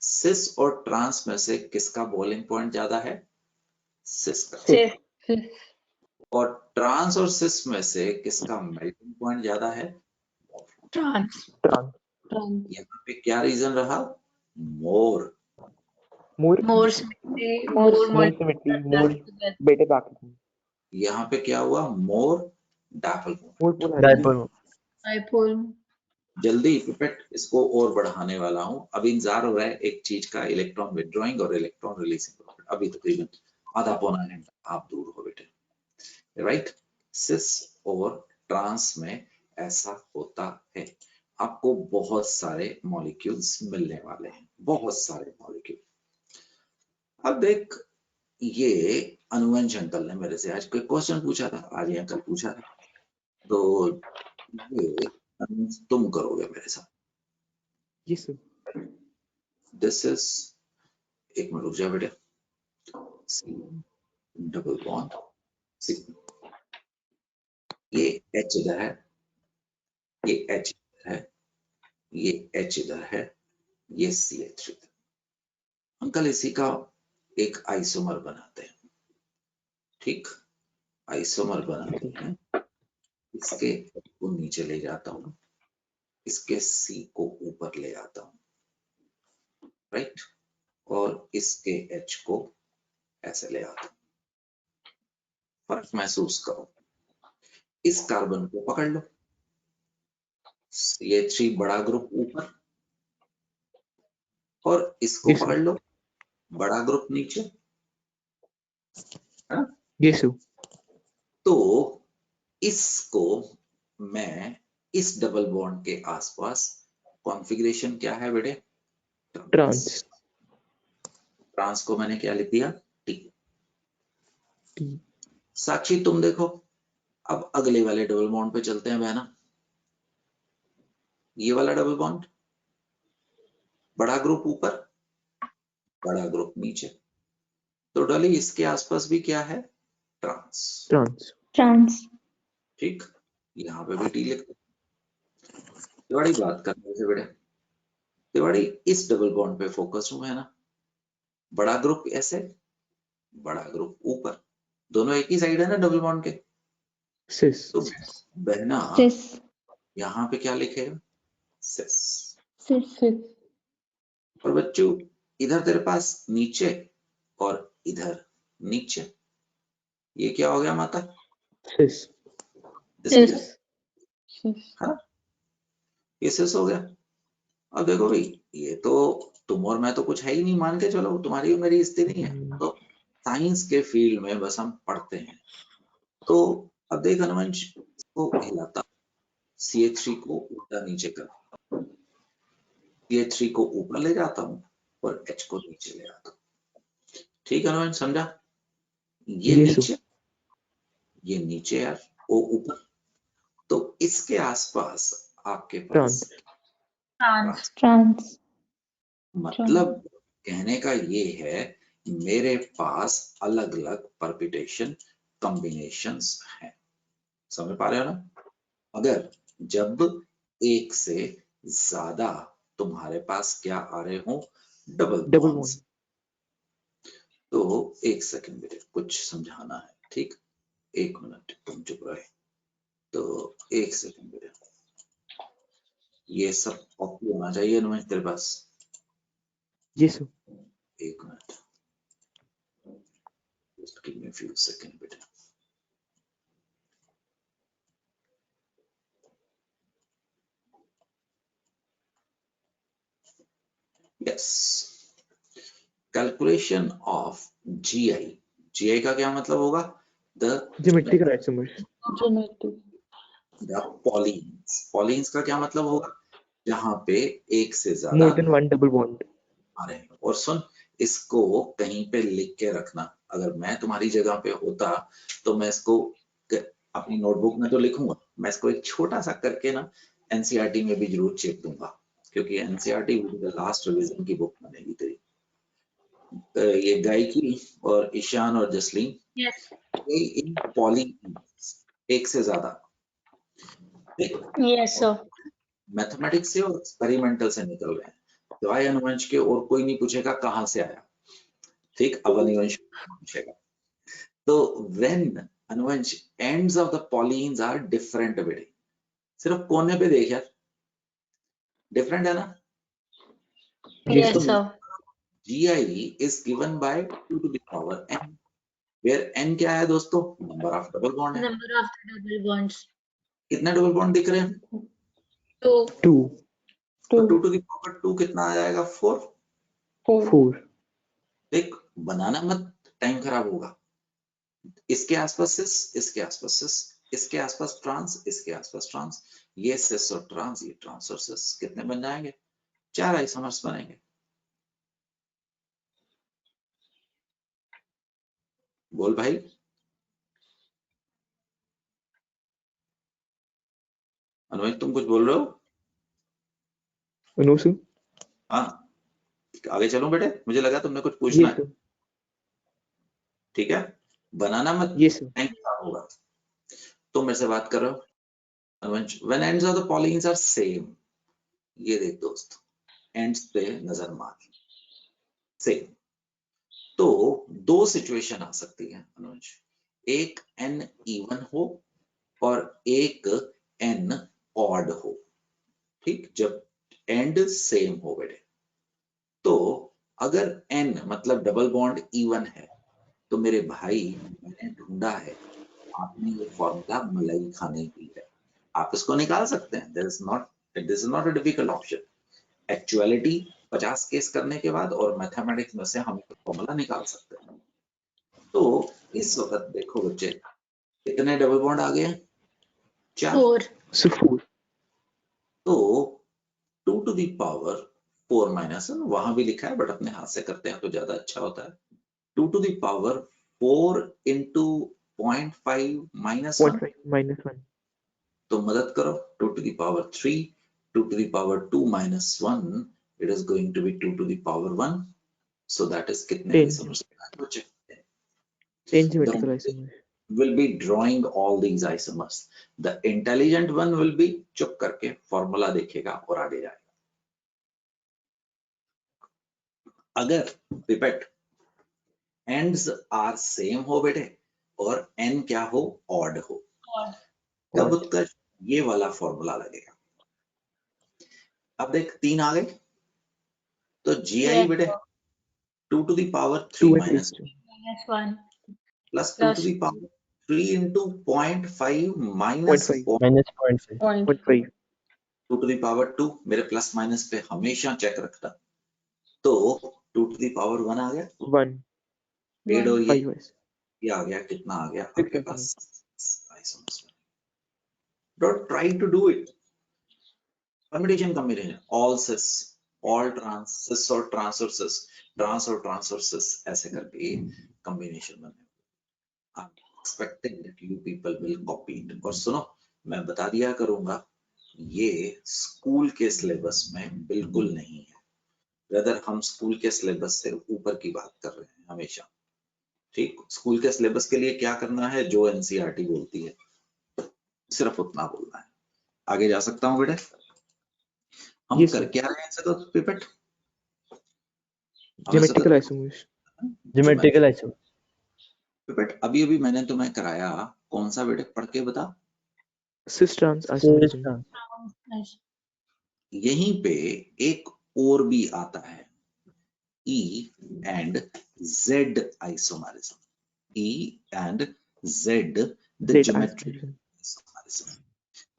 सिस और ट्रांस में से किसका बॉइलिंग पॉइंट ज्यादा है? सिस का। Cis. और ट्रांस और सिस में से किसका मेल्टिंग पॉइंट ज्यादा है? Trans. ट्रांस, trans, यहाँ पे क्या रीजन रहा? more. More more symmetry, More more more symmetry, more together. better background, यहाँ पे क्या हुआ? more dipole moment. more polarity. Dipole. Dipole. जल्दी पिपेट इसको और बढ़ाने वाला हूं। अभी इंतजार हो रहा है एक चीज का, इलेक्ट्रॉन विथड्रॉइंग और इलेक्ट्रॉन रिलीजिंग। अभी तकरीबन आधा पौना घंटा आप दूर हो बेटे, राइट। सिस और ट्रांस में ऐसा होता है। आपको बहुत सारे मॉलिक्यूल्स मिलने वाले हैं, बहुत सारे मॉलिक्यूल। अब देख, ये अनुवंश अंकल ने मेरे से आज कोई क्वेश्चन पूछा था, आज ये अंकल पूछा था, तो ये तुम करोगे मेरे साथ। Yes sir. दिस इज, एक मिनट रुक जा बेटे, सी डबल बॉन्ड सी, ये H इधर है, ये H इधर है, ये H इधर है, ये CH इधर। अंकल इसी का एक आइसोमर बनाते हैं, ठीक, आइसोमर बनाते हैं। इसके H को नीचे ले जाता हूं, इसके C को ऊपर ले आता हूं, राइट, और इसके H को ऐसे ले आता हूं। फर्क महसूस करो। इस कार्बन को पकड़ लो, ये 3 बड़ा ग्रुप ऊपर, और इसको Yes, sir. पकड़ लो, बड़ा ग्रुप नीचे, है ना? Yes sir. तो इसको मैं इस डबल बॉन्ड के आसपास, कॉन्फ़िगरेशन क्या है बेटे? Trans. ट्रांस को मैंने क्या लिख दिया? टी। T. साक्षी तुम देखो, अब अगले वाले डबल बॉन्ड पे चलते हैं बहना। ये वाला डबल बॉन्ड, बड़ा ग्रुप ऊपर, बड़ा ग्रुप नीचे, तो डली इसके आसपास भी क्या है? ट्रांस। Trans. Trans. ठीक, यहाँ पे भी टी लिख दो। तिवाड़ी बात करने से बेटे, तिवाड़ी इस डबल बॉन्ड पे फोकस हूं, है ना? बड़ा ग्रुप ऐसे, बड़ा ग्रुप ऊपर, दोनों एक ही साइड है ना डबल बॉन्ड के। Cis. तो बहना Cis. यहाँ पे क्या लिखेगा? सिस। Cis. Cis. और बच्चों इधर तेरे पास नीचे और इधर नीचे, ये क्या हो गया माता? Cis. This Cis. Cis. हाँ, ये सिस हो गया। अब देखो भाई, ये तो तुम और मैं तो कुछ है ही नहीं, मान के चलो तुम्हारी और मेरी स्थिति नहीं है। तो साइंस के फील्ड में बस हम पढ़ते हैं। तो अब देख अनुवंश को हिलाता, CH3 को उल्टा नीचे कर, CH3 को ऊपर ले जाता हूँ और H को नीचे ले आता हूँ। ठीक है अनुवंश, समझा? ये Yes, sir. नीचे, ये नीचे यार, वो ऊपर, तो इसके आसपास आपके पास Trans. Trans. मतलब कहने का ये है, मेरे पास अलग अलग परम्यूटेशन कॉम्बिनेशंस हैं। समझ पा रहे हो ना? अगर जब एक से ज्यादा तुम्हारे पास क्या आ रहे हो? Double Double bonds. तो एक सेकंड बेटे, कुछ समझाना है, ठीक? एक मिनट तुम चुप रहे। तो एक सेकंड बेटे, ये सब कॉपी होना चाहिए अनुमेश तेरे पास। Yes, sir. एक minute, just give me a few seconds बेटे। Yes, calculation of GI। GI का क्या मतलब होगा? The Geometrical isomers. Geometry. पॉलीन्स। पॉलीन्स का क्या मतलब होगा? जहां पे एक से ज्यादा More than one double bond. आ रहे हैं। और सुन, इसको कहीं पे लिख के रखना। अगर मैं तुम्हारी जगह पे होता तो मैं इसको अपनी नोटबुक में तो लिखूंगा, मैं इसको एक छोटा सा करके ना NCERT में भी जरूर चेक दूंगा, क्योंकि NCERT लास्ट रिवीजन की बुक बनेगी तेरी। ये गायकी और ईशान और जसलीन, Yes. ये इन पॉलीन्स एक से ज्यादा, Yes, sir. मैथमेटिक्स से और एक्सपेरिमेंटल से निकल रहे हैं। तो आय अनुवंश के और कोई नहीं पूछेगा कहां से आया, ठीक? अब अनुवंश पूछेगा। तो when Anuvansh ends of the polygons are different बेटे, सिर्फ कोने पे देख यार, डिफरेंट है ना? Yes, Yes, sir. sir. GI is given by 2 to the power n, where n क्या है दोस्तों? नंबर ऑफ डबल बॉन्ड है। Number of the double bonds. कितने डबल बॉन्ड दिख रहे हैं? 2. 2, तो 2 2, टू द पावर 2 कितना आ जाएगा? 4। 4, 4. देख बनाना मत, टाइम खराब होगा। इसके आसपास सिस, इसके आसपास सिस, इसके आसपास ट्रांस, इसके आसपास ट्रांस, ये सिस और ट्रांस, ये ट्रांस और सिस, कितने बन जाएंगे? 4 आइसोमर्स बनेंगे। बोल भाई। अनुज तुम कुछ बोल रहे हो? No, sir. हाँ, आगे चलो बेटे, मुझे लगा तुमने कुछ पूछना Yes, है। sir. ठीक है, बनाना मत, Yes, sir. टाइम खराब होगा। तुम मेरे से बात कर रहे हो Anuj, when ends of the polygons are same, ये देख दोस्त, एंड्स पे नजर मार, सेम। तो दो सिचुएशन आ सकती है अनुज, एक n इवन हो और एक n ऑड हो। ठीक, जब एंड सेम हो बेटे, तो अगर n मतलब डबल बॉन्ड इवन है, तो मेरे भाई मैंने ढूंढा है, आपने ये फॉर्मूला मलाई खाने की है, आप इसको निकाल सकते हैं। This is not a difficult option. Actuality 50 case करने के बाद और मैथमेटिक्स में से हम फॉर्मूला निकाल सकते हैं। तो इस वक्त देखो बच्चे, कितने डबल बॉन्ड आ गए? 4। 4. So 4. तो 2 टू दी पावर 4 माइनस 1, वहां भी लिखा है बट अपने हाथ से करते हैं तो ज्यादा अच्छा होता है। 2 to the power 4 into 0.5 minus 1, 0.5 minus 1. तो मदद करो, 2 to the power 3, 2 to the power 2 minus 1, it is going to be 2 to the power 1, so that is कितने 10. isomers बचे? 10 The symmetrical one isomers. will be drawing all these isomers. The intelligent one will be चुप करके फॉर्मूला देखेगा और आगे जाएगा। अगर रिपीट ends are same हो बेटे और n क्या हो? odd हो, तब Odd. उत्कर्ष ये वाला फॉर्मूला लगेगा। अब देख 3 आ गए, तो GI Yes, बेटे sir. 2 to the power 3 2 and 3. minus Minus 1. plus 2 to Plus the power 3 into 0.5 minus 0.5. minus 0.5. 0.5, 2 to the power 2, मेरे प्लस माइनस पे हमेशा चेक रखता, तो 2 to the power 1 आ गया, 1. पेड़ और 5 was. ये आ गया, कितना आ गया 6 आपके पास? Don't try to do it. Permutation combination, all cis, all trans, cis और trans और cis, trans और trans और cis, ऐसे करके combination बने। I'm expecting that you people will copy it. और सुनो, मैं बता दिया करूंगा, ये स्कूल के सिलेबस में बिल्कुल नहीं है। रदर हम स्कूल के सिलेबस से ऊपर की बात कर रहे हैं हमेशा। ठीक, स्कूल के सिलेबस के लिए क्या करना है? जो एनसीईआरटी बोलती है सिर्फ उतना बोलना है। आगे जा सकता हूँ बेटे? हम Yes, कर sir. क्या रहे हैं तो पिपट? Geometrical isomers. Geometrical isomer. पिपट अभी अभी मैंने तुम्हें कराया, कौन सा बेटे? पढ़ के बता। Cis trans isomerism. Yes. यहीं पे एक और भी आता है, E and Z isomerism. E and Z, the Z geometric isomerism. isomerism.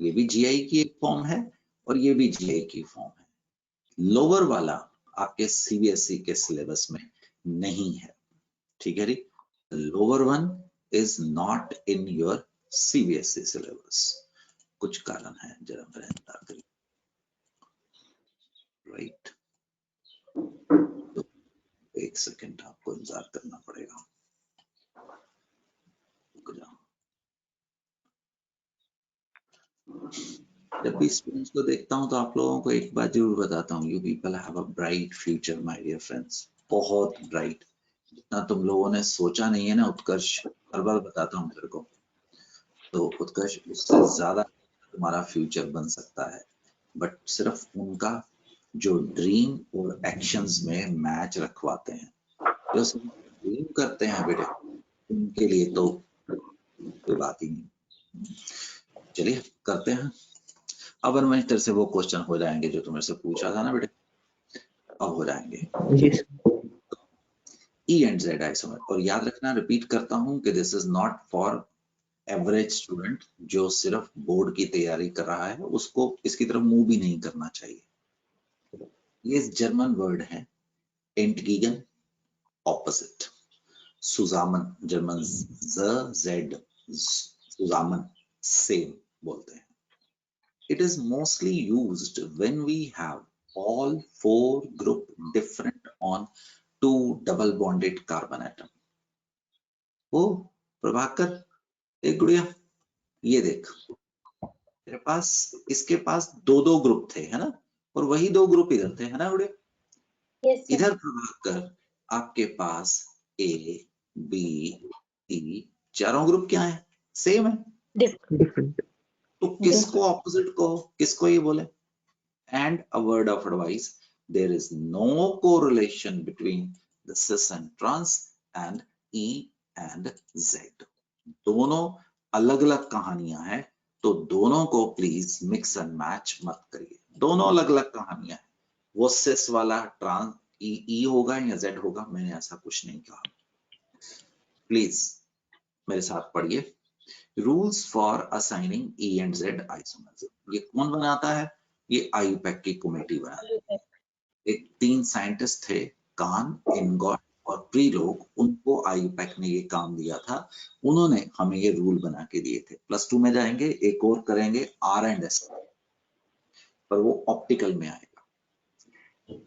ये भी GI की एक फॉर्म है और ये भी GI की फॉर्म है। लोअर वाला आपके CBSE के सिलेबस में नहीं है, ठीक है जी? Lower one is not in your CBSE syllabus. कुछ कारण है, जरा मेरा इंतजार करिए। राइट, तो एक सेकंड आपको इंतजार करना पड़ेगा। रुक जाओ। जब भी स्टूडेंट्स को देखता हूं तो आप लोगों को एक बात जरूर बताता हूँ, you people have a bright future my dear friends, बहुत ब्राइट। जितना तुम लोगों ने सोचा नहीं है ना उत्कर्ष, हर बार बताता हूँ तेरे को, तो उत्कर्ष उससे ज्यादा तुम्हारा फ्यूचर बन सकता है। बट सिर्फ उनका जो ड्रीम और एक्शंस में मैच रखवाते हैं, जो ड्रीम करते हैं बेटे, उनके लिए तो कोई बात ही नहीं। चलिए करते हैं। अब मैं तेरे से वो क्वेश्चन हो जाएंगे जो तुमने से पूछा था ना बेटे। अब हो जाएंगे Yes. E and Z isomer. और याद रखना, रिपीट करता हूं कि this is not for average student जो सिर्फ बोर्ड की तैयारी कर रहा है, उसको इसकी तरफ मुंह भी नहीं करना चाहिए। ये जर्मन वर्ड है, एंटगीगन ऑपोजिट, सुजामन जर्मन जेड सुजामन सेम बोलते हैं। It is mostly used when we have all four group different on two double bonded carbon atom। ओ प्रभाकर, एक गुड़िया, ये देख, तेरे पास इसके पास दो दो ग्रुप थे, है ना, और वही दो ग्रुप इधर थे, है ना गुड़िया। Yes, sir. इधर प्रभाकर आपके पास ए बी सी चारों ग्रुप क्या है, सेम है, Different. तो किसको ऑपोजिट को, किसको ये बोले। And a word of advice, there is no correlation between the cis and trans and E and Z। दोनों अलग अलग कहानियां हैं, तो दोनों को प्लीज मिक्स एंड मैच मत करिए। दोनों अलग अलग कहानियां हैं, वो सिस वाला ट्रांस ई होगा या जेड होगा, मैंने ऐसा कुछ नहीं कहा। प्लीज मेरे साथ पढ़िए, rules for assigning E and Z isomers. ये कौन बनाता है, ये आईयूपैक की कमेटी बनाती है। एक 3 साइंटिस्ट थे, कान, इनगॉट और प्री लोग, उनको आईयूपैक ने ये काम दिया था। उन्होंने हमें ये रूल बना के दिए थे। +2 में जाएंगे, एक और करेंगे R&S, पर वो ऑप्टिकल में आएगा।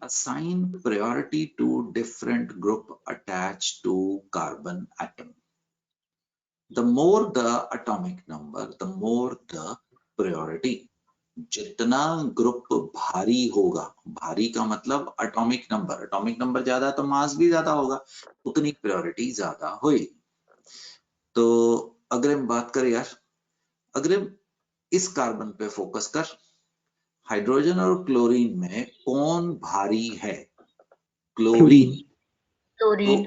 Assign priority to different group attached to carbon atom. The more the atomic number, the more the priority। जितना ग्रुप भारी होगा, भारी का मतलब एटॉमिक नंबर ज्यादा तो मास भी ज्यादा होगा, उतनी प्रायोरिटी ज्यादा होगी। तो अगर हम बात करें यार, अगर हम इस कार्बन पे फोकस कर, हाइड्रोजन और क्लोरीन में कौन भारी है, क्लोरीन। तो Chlorine.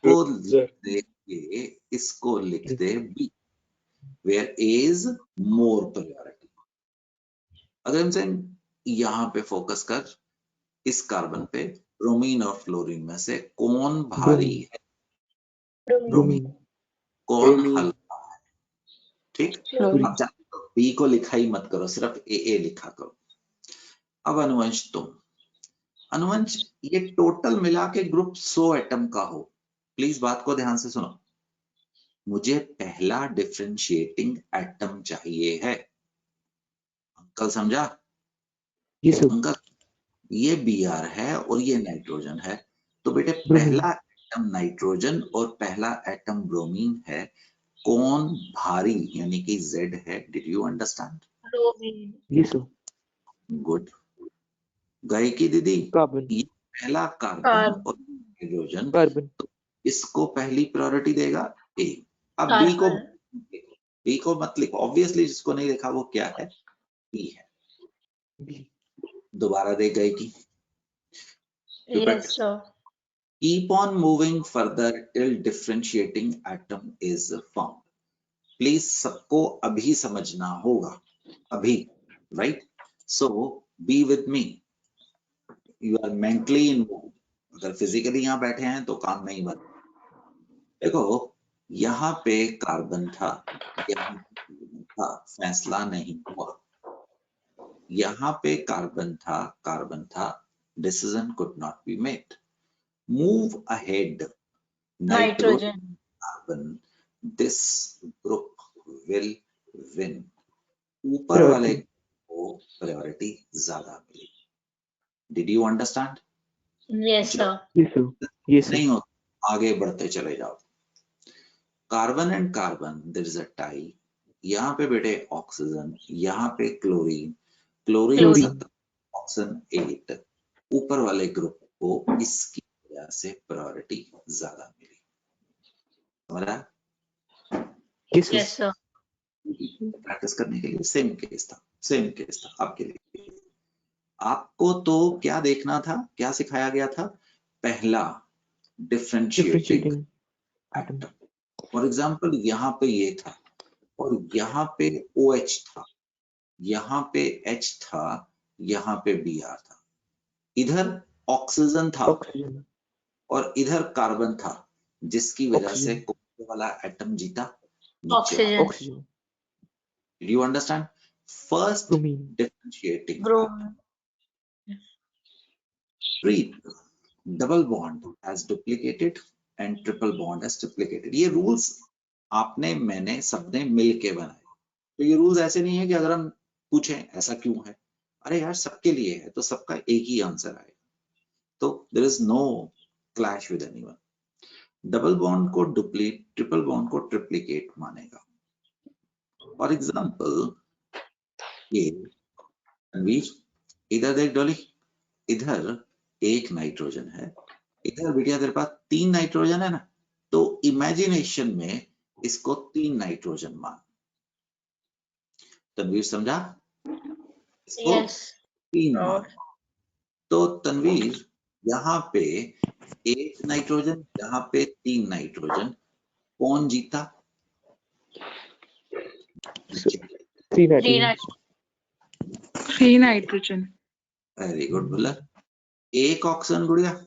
को लिख दे के, इसको लिख दे B, where A is more priority. अगर हमसे यहाँ पे फोकस कर, इस कार्बन पे ब्रोमीन और फ्लोरीन में से कौन भारी है, ब्रोमीन। कौन हल्का है, ठीक। अब चाहे बी को लिखा ही मत करो, सिर्फ ए लिखा करो। अब अनुवंश, तुम अनुवंश, ये टोटल मिला के ग्रुप 100 एटम का हो। प्लीज बात को ध्यान से सुनो, मुझे पहला डिफरेंशिएटिंग एटम चाहिए है। अंकल समझा? Yes, sir. अंकल, ये Br है और ये नाइट्रोजन है, तो बेटे ब्रोमीन। पहला एटम नाइट्रोजन और पहला एटम ब्रोमीन है, कौन भारी यानी कि Z है। Did you understand? Bromine. Yes, sir. Good. गए की दीदी, Carbon. ये पहला कार्बन और हाइड्रोजन, Carbon. तो इसको पहली प्रायोरिटी देगा ए। अब बी को मत लिखो, ऑब्वियसली जिसको नहीं लिखा वो क्या है, बी है। B. दोबारा दे गए की। Yes, sir. Keep on moving further till differentiating atom is found। Please सबको अभी समझना होगा, अभी, right. So be with me, you are mentally involve. अगर फिजिकली यहाँ बैठे हैं तो काम नहीं बन। देखो, यहाँ पे कार्बन था, यहाँ था, फैसला नहीं हुआ। यहाँ पे कार्बन था, decision could not be made. Move ahead, Nitrogen. carbon, this group will win। ऊपर Priority. वाले को प्रायोरिटी ज्यादा मिलेगी। Did you understand? Yes, sir. Yes, sir. Yes, sir. नहीं हो, आगे बढ़ते चले जाओ। Carbon and carbon, there is a tie. यहाँ पे बेटे ऑक्सीजन, यहाँ पे क्लोरीन, क्लोरीन Chlorine. 7, ऑक्सीजन 8। ऊपर वाले ग्रुप को इसकी वजह से प्रायोरिटी ज्यादा मिली। समझा? Yes, sir. Yes, sir. Practice करने के लिए सेम केस था आपके लिए। आपको तो क्या देखना था, क्या सिखाया गया था, पहला differentiating Differentiating atom. Atom. For example यहाँ पे ये था और यहाँ पे OH था, यहाँ पे H था, यहाँ पे Br था। इधर ऑक्सीजन था ऑक्सीजन और इधर कार्बन था, जिसकी वजह से ऑक्सीजन कौन से वाला एटम जीता? नीचे वाला। Oxygen, oxygen Did you understand? First bromine differentiating factor. ब्रोम, Treat double bond as duplicated and triple bond as triplicated. ये rules आपने मैंने सबने मिल के बनाए। तो ये रूल्स ऐसे नहीं है कि अगर हम पूछें ऐसा क्यों है, अरे यार सबके लिए है तो सबका एक ही आंसर आएगा, तो there is no clash with anyone. Double bond को डुप्लीट, ट्रिपल बॉन्ड को ट्रिप्लिकेट मानेगा। फॉर एग्जांपल ये तन्वीर, इधर देख डॉली, इधर एक नाइट्रोजन है, इधर बिटिया तेरे पास 3 नाइट्रोजन है ना, तो इमेजिनेशन में इसको 3 नाइट्रोजन मान। तन्वीर समझा? इसको यस 3 मान। तो तन्वीर यहाँ पे 1 नाइट्रोजन, यहाँ पे 3 नाइट्रोजन, कौन जीता? 3 nitrogen 3 nitrogen very good Bullar. 1 oxygen Gudiya,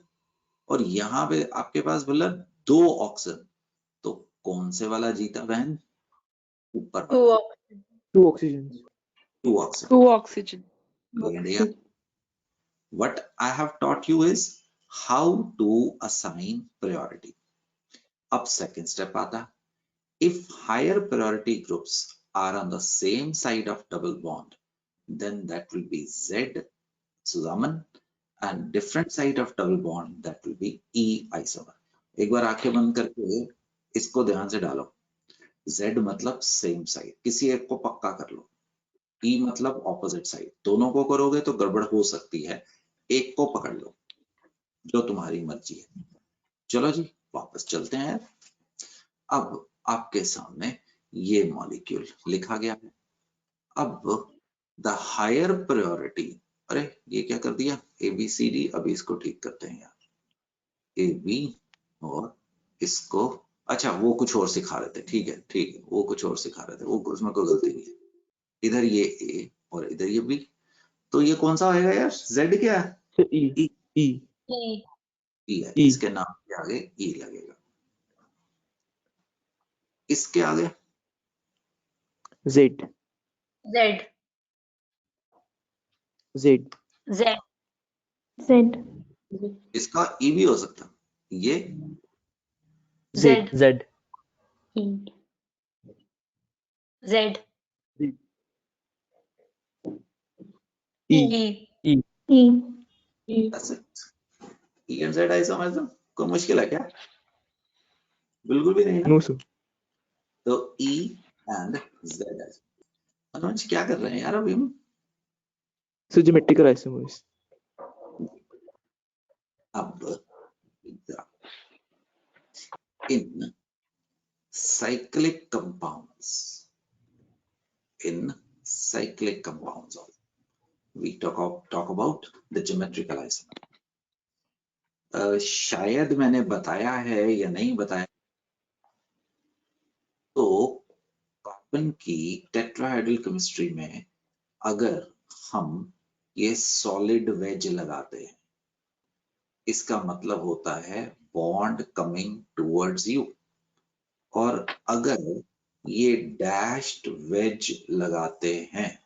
और यहाँ पे आपके पास बुल्लर 2 ऑक्सीजन, तो कौन से वाला जीता बहन? ऊपर वाला। 2 ऑक्सीजन 2 ऑक्सीजन। 2 ऑक्सीजन बढ़िया। What I have taught you is how to assign priority. अब सेकंड स्टेप आता, if higher priority groups are on the same side of double bond, then that will be Z, Sudaman, and different side of double bond, that will be E isomer. एक बार आंखें बंद करके इसको ध्यान से डालो। Z मतलब सेम साइड, किसी एक को पक्का कर लो। E मतलब ऑपोजिट साइड, दोनों को करोगे तो गड़बड़ हो सकती है, एक को पकड़ लो, जो तुम्हारी मर्जी है। चलो जी वापस चलते हैं। अब आपके सामने ये मॉलिक्यूल लिखा गया है। अब द हायर प्रायोरिटी, अरे ये क्या कर दिया, ABCD, अभी इसको ठीक करते हैं यार, AB और इसको, अच्छा वो कुछ और सिखा रहे थे, ठीक है, वो कुछ और सिखा रहे थे, वो उसमें कोई गलती नहीं है। इधर ये A और इधर ये B, तो ये कौन सा होएगा यार? Z क्या है? ई ई E है, E. इसके नाम के आगे E लगेगा। इसके आगे Z Z Z Z Z इसका E भी हो सकता, ये Z Z Z E E that's it. E and Z isomerism कोई मुश्किल है क्या? बिल्कुल भी नहीं ना। नो सर तो E and Z isomerism। Manoj क्या कर रहे हैं यार अभी हम? सर ज्योमेट्रिकल आइसोमर्स अब in cyclic compounds, we talk about the geometrical isomer. शायद मैंने बताया है या नहीं बताया, तो कार्बन की टेट्राहेड्रल केमिस्ट्री में अगर हम ये सॉलिड वेज लगाते हैं, इसका मतलब होता है बॉन्ड कमिंग टुवर्ड्स यू, और अगर ये डैश्ड वेज लगाते हैं,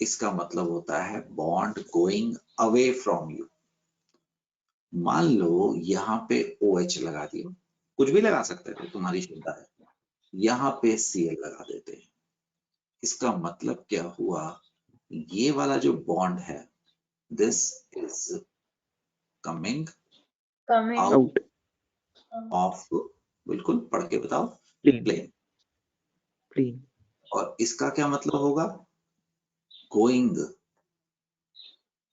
इसका मतलब होता है bond going away from you. मान लो यहाँ पे OH लगा दिया, कुछ भी लगा सकते थे, तुम्हारी चिंता है, यहाँ पे Cl लगा देते हैं, इसका मतलब क्या हुआ, ये वाला जो बॉन्ड है, this is coming coming out of, बिल्कुल पढ़ के बताओ, प्लेन प्लेन, प्लेन और इसका क्या मतलब होगा, गोइंग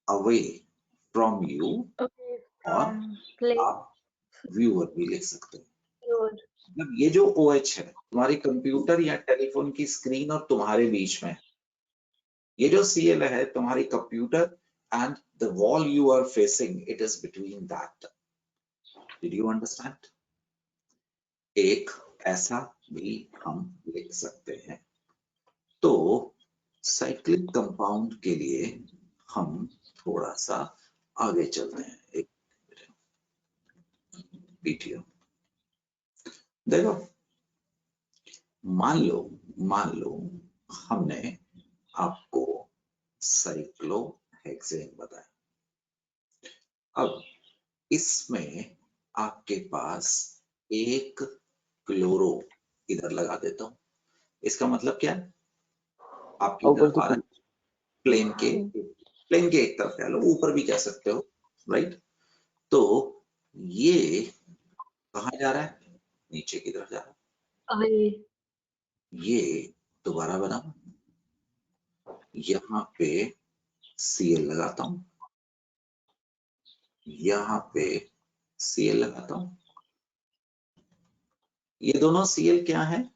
अवे फ्रॉम यू, और प्लेन आप व्यूअर भी लिख सकते हैं। मतलब ये जो OH है तुम्हारी कंप्यूटर या टेलीफोन की स्क्रीन और तुम्हारे बीच में, ये जो Cl है तुम्हारी computer and the wall you are facing, it is between that. Did you understand? एक ऐसा भी हम लिख सकते हैं। तो साइक्लिक कंपाउंड के लिए हम थोड़ा सा आगे चलते हैं। एक PTO। देखो मान लो हमने आपको साइक्लोहेक्सेन बताया। अब इसमें आपके पास एक क्लोरो इधर लगा देता हूं। इसका मतलब क्या है? आपकी Out of तरफ the आ रहा है, प्लेन के एक तरफ कह लो, ऊपर भी कह सकते हो, राइट। तो ये कहाँ जा रहा है? नीचे की तरफ जा रहा है। अवे ये दोबारा बना, यहाँ पे Cl लगाता हूं, यहाँ पे Cl लगाता हूं। ये दोनों Cl क्या है?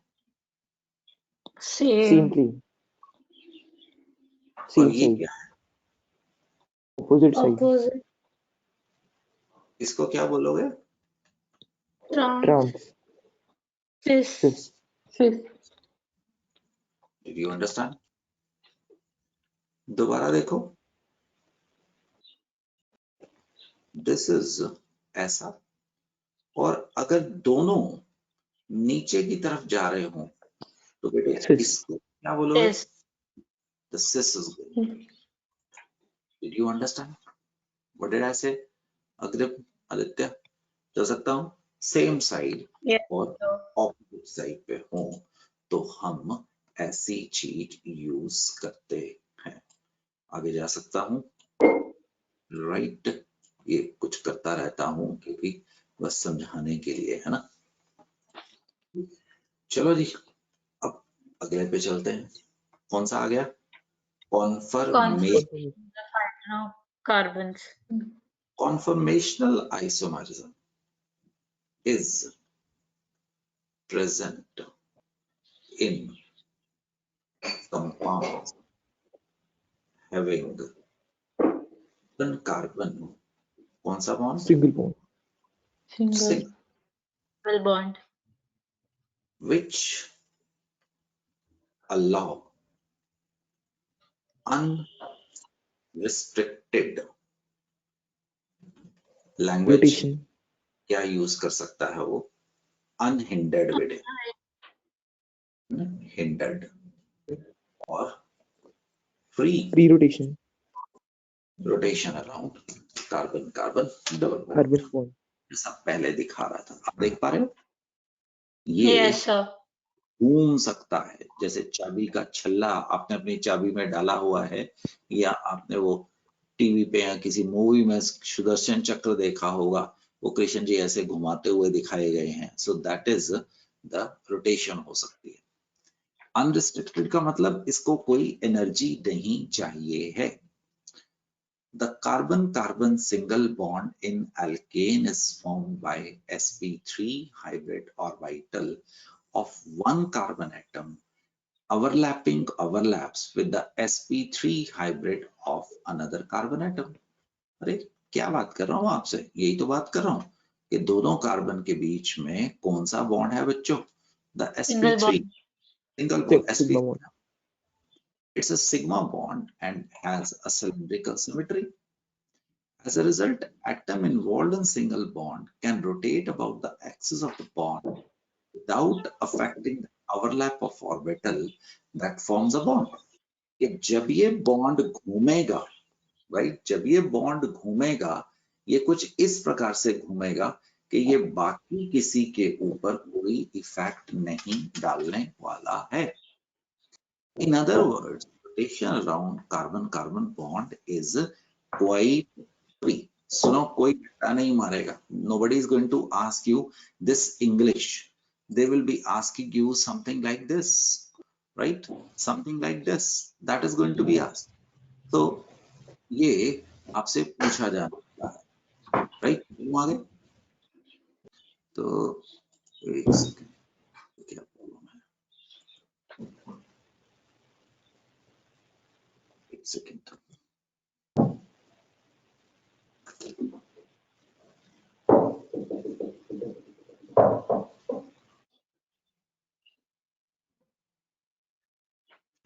सेम same plane, और same ये side, क्या है? opposite side, ऑपोजिट इसको क्या बोलोगे? trans, cis cis, Did you understand? दोबारा देखो, दिस इज ऐसा, और अगर दोनों नीचे की तरफ जा रहे हो तो बेटे cis, इसको क्या बोलोगे? cis The cis is going. Did you understand? What did I say? अग्रिम, आदित्य, चल सकता हूँ? Same side Yeah. और ऑपोजिट साइड पे हो तो हम ऐसी चीज यूज करते हैं। आगे जा सकता हूँ, राइट। ये कुछ करता रहता हूँ क्योंकि बस समझाने के लिए, है ना। चलो जी, अब अगले पे चलते हैं। कौन सा आ गया? Conformation. carbons Conformational isomerism is present in compounds having one carbon. कौन सा bond? single bond, single bond Which allow unrestricted language। rotation, क्या यूज कर सकता है वो? अनहिंडर्ड बेटे, हिंडर्ड और free free rotation, rotation around carbon carbon double bond, carbon bond, जैसा पहले दिखा रहा था। आप देख पा रहे हो? ये yes sir घूम सकता है, जैसे चाबी का छल्ला आपने अपनी चाबी में डाला हुआ है, या आपने वो टीवी पे या किसी मूवी में सुदर्शन चक्र देखा होगा, वो कृष्ण जी ऐसे घुमाते हुए दिखाए गए हैं। सो दैट इज द रोटेशन हो सकती है। अनरिस्ट्रिक्टेड का मतलब इसको कोई एनर्जी नहीं चाहिए है। The carbon-carbon single bond in alkane is formed by sp3 hybrid orbital of one carbon atom overlaps with the sp3 hybrid of another carbon atom। अरे क्या बात कर रहा हूँ आपसे, यही तो बात कर रहा हूँ कि दोनों कार्बन के बीच में कौन सा बॉन्ड है बच्चों? The single sp3 bond single bond, sigma bond, it's a sigma bond and has a cylindrical symmetry. As a result, atom involved in single bond can rotate about the axis of the bond without affecting the overlap of orbital that forms a bond। कि जब ये बॉन्ड घूमेगा, राइट, जब ये बॉन्ड घूमेगा, ये कुछ इस प्रकार से घूमेगा कि ये बाकी किसी के ऊपर कोई इफेक्ट नहीं डालने वाला है। In other words, rotation around carbon-carbon bond is quite free। सुनो, कोई डंडा नहीं मारेगा। Nobody is going to ask you this English. They will be asking you something like this, right? Something like this. That is going to be asked. So ये आपसे पूछा जा सकता है, राइट। आगे तो एक सेकंड, क्या प्रॉब्लम है? एक सेकंड,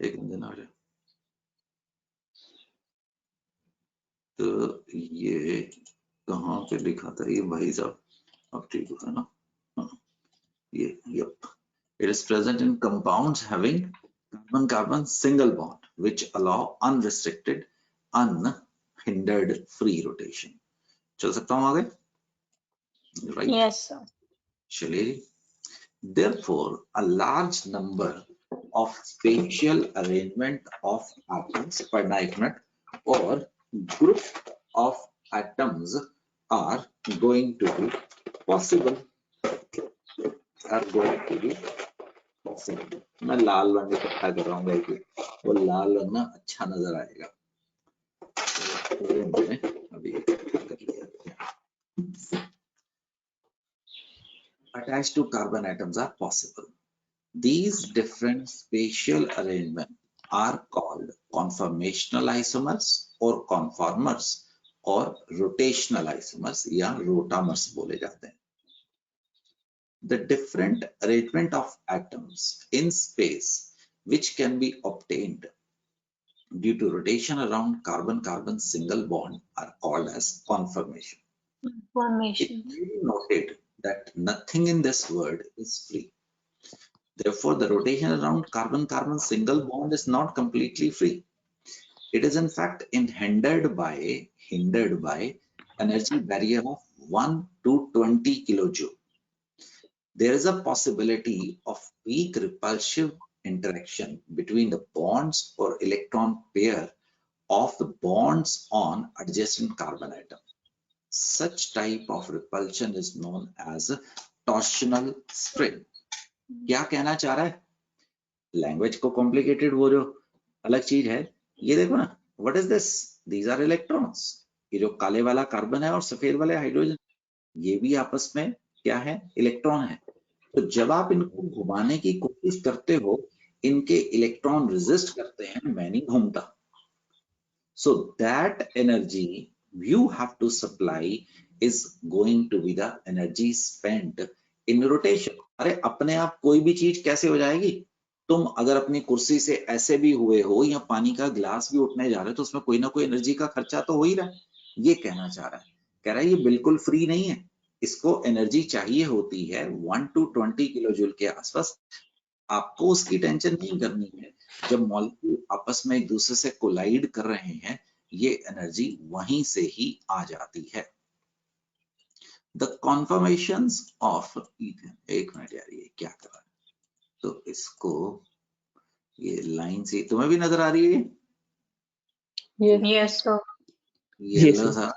एक दिन आ जाए। तो ये कहाँ पे लिखा था ये भाई साहब? अब ठीक है ना? ये yep. It is present in compounds having carbon-carbon single bond which allow unrestricted, unhindered free rotation. चल सकता हूँ आगे? Right. Yes, sir. चलिए. Therefore, a large number of spatial arrangement of atoms per diamond or group of atoms are going to be possible. Are going to be possible. मैं लाल रंग इकट्ठा कर रहा हूँ भाई कि वो लाल रंग ना अच्छा नजर आएगा. तो मैंने अभी इकट्ठा कर लिया. Attached to carbon atoms are possible. These different spatial arrangements are called conformational isomers or conformers or rotational isomers या rotamers बोले जाते हैं. The different arrangement of atoms in space which can be obtained due to rotation around carbon-carbon single bond are called as conformation. It Formation. may be noted that nothing in this word is free. Therefore, the rotation around carbon-carbon single bond is not completely free. It is in fact hindered by energy barrier of 1 to 20 kilojoule. There is a possibility of weak repulsive interaction between the bonds or electron pair of the bonds on adjacent carbon atom. Such type of repulsion is known as torsional spring. क्या कहना चाह रहा है? लैंग्वेज को कॉम्प्लिकेटेड वो जो अलग चीज है, ये देखो ना, what is this? These are electrons. ये जो काले वाला कार्बन है और सफेद वाले हाइड्रोजन, ये भी आपस में क्या है? इलेक्ट्रॉन है. तो जब आप इनको घुमाने की कोशिश करते हो, इनके इलेक्ट्रॉन रेजिस्ट करते हैं, मैं नहीं घूमता. So that energy you have to supply is going to be the energy spent in rotation. अरे अपने आप कोई भी चीज कैसे हो जाएगी? तुम अगर अपनी कुर्सी से ऐसे भी हुए हो या पानी का ग्लास भी उठने जा रहे हो तो उसमें कोई ना कोई एनर्जी का खर्चा तो हो ही रहा है. ये कहना चाह रहा है. कह रहा है ये बिल्कुल फ्री नहीं है, इसको एनर्जी चाहिए होती है 1 to 20 किलो जूल के आसपास. आपको उसकी टेंशन नहीं करनी है. जब मॉलिक्यूल आपस में एक दूसरे से कोलाइड कर रहे हैं, ये एनर्जी वहीं से ही आ जाती है. The conformations of ethane. एक मिनट यार, ये क्या कर रहा है? तो इसको ये लाइन से तुम्हें भी नजर आ रही है? Yes, sir. येलो सा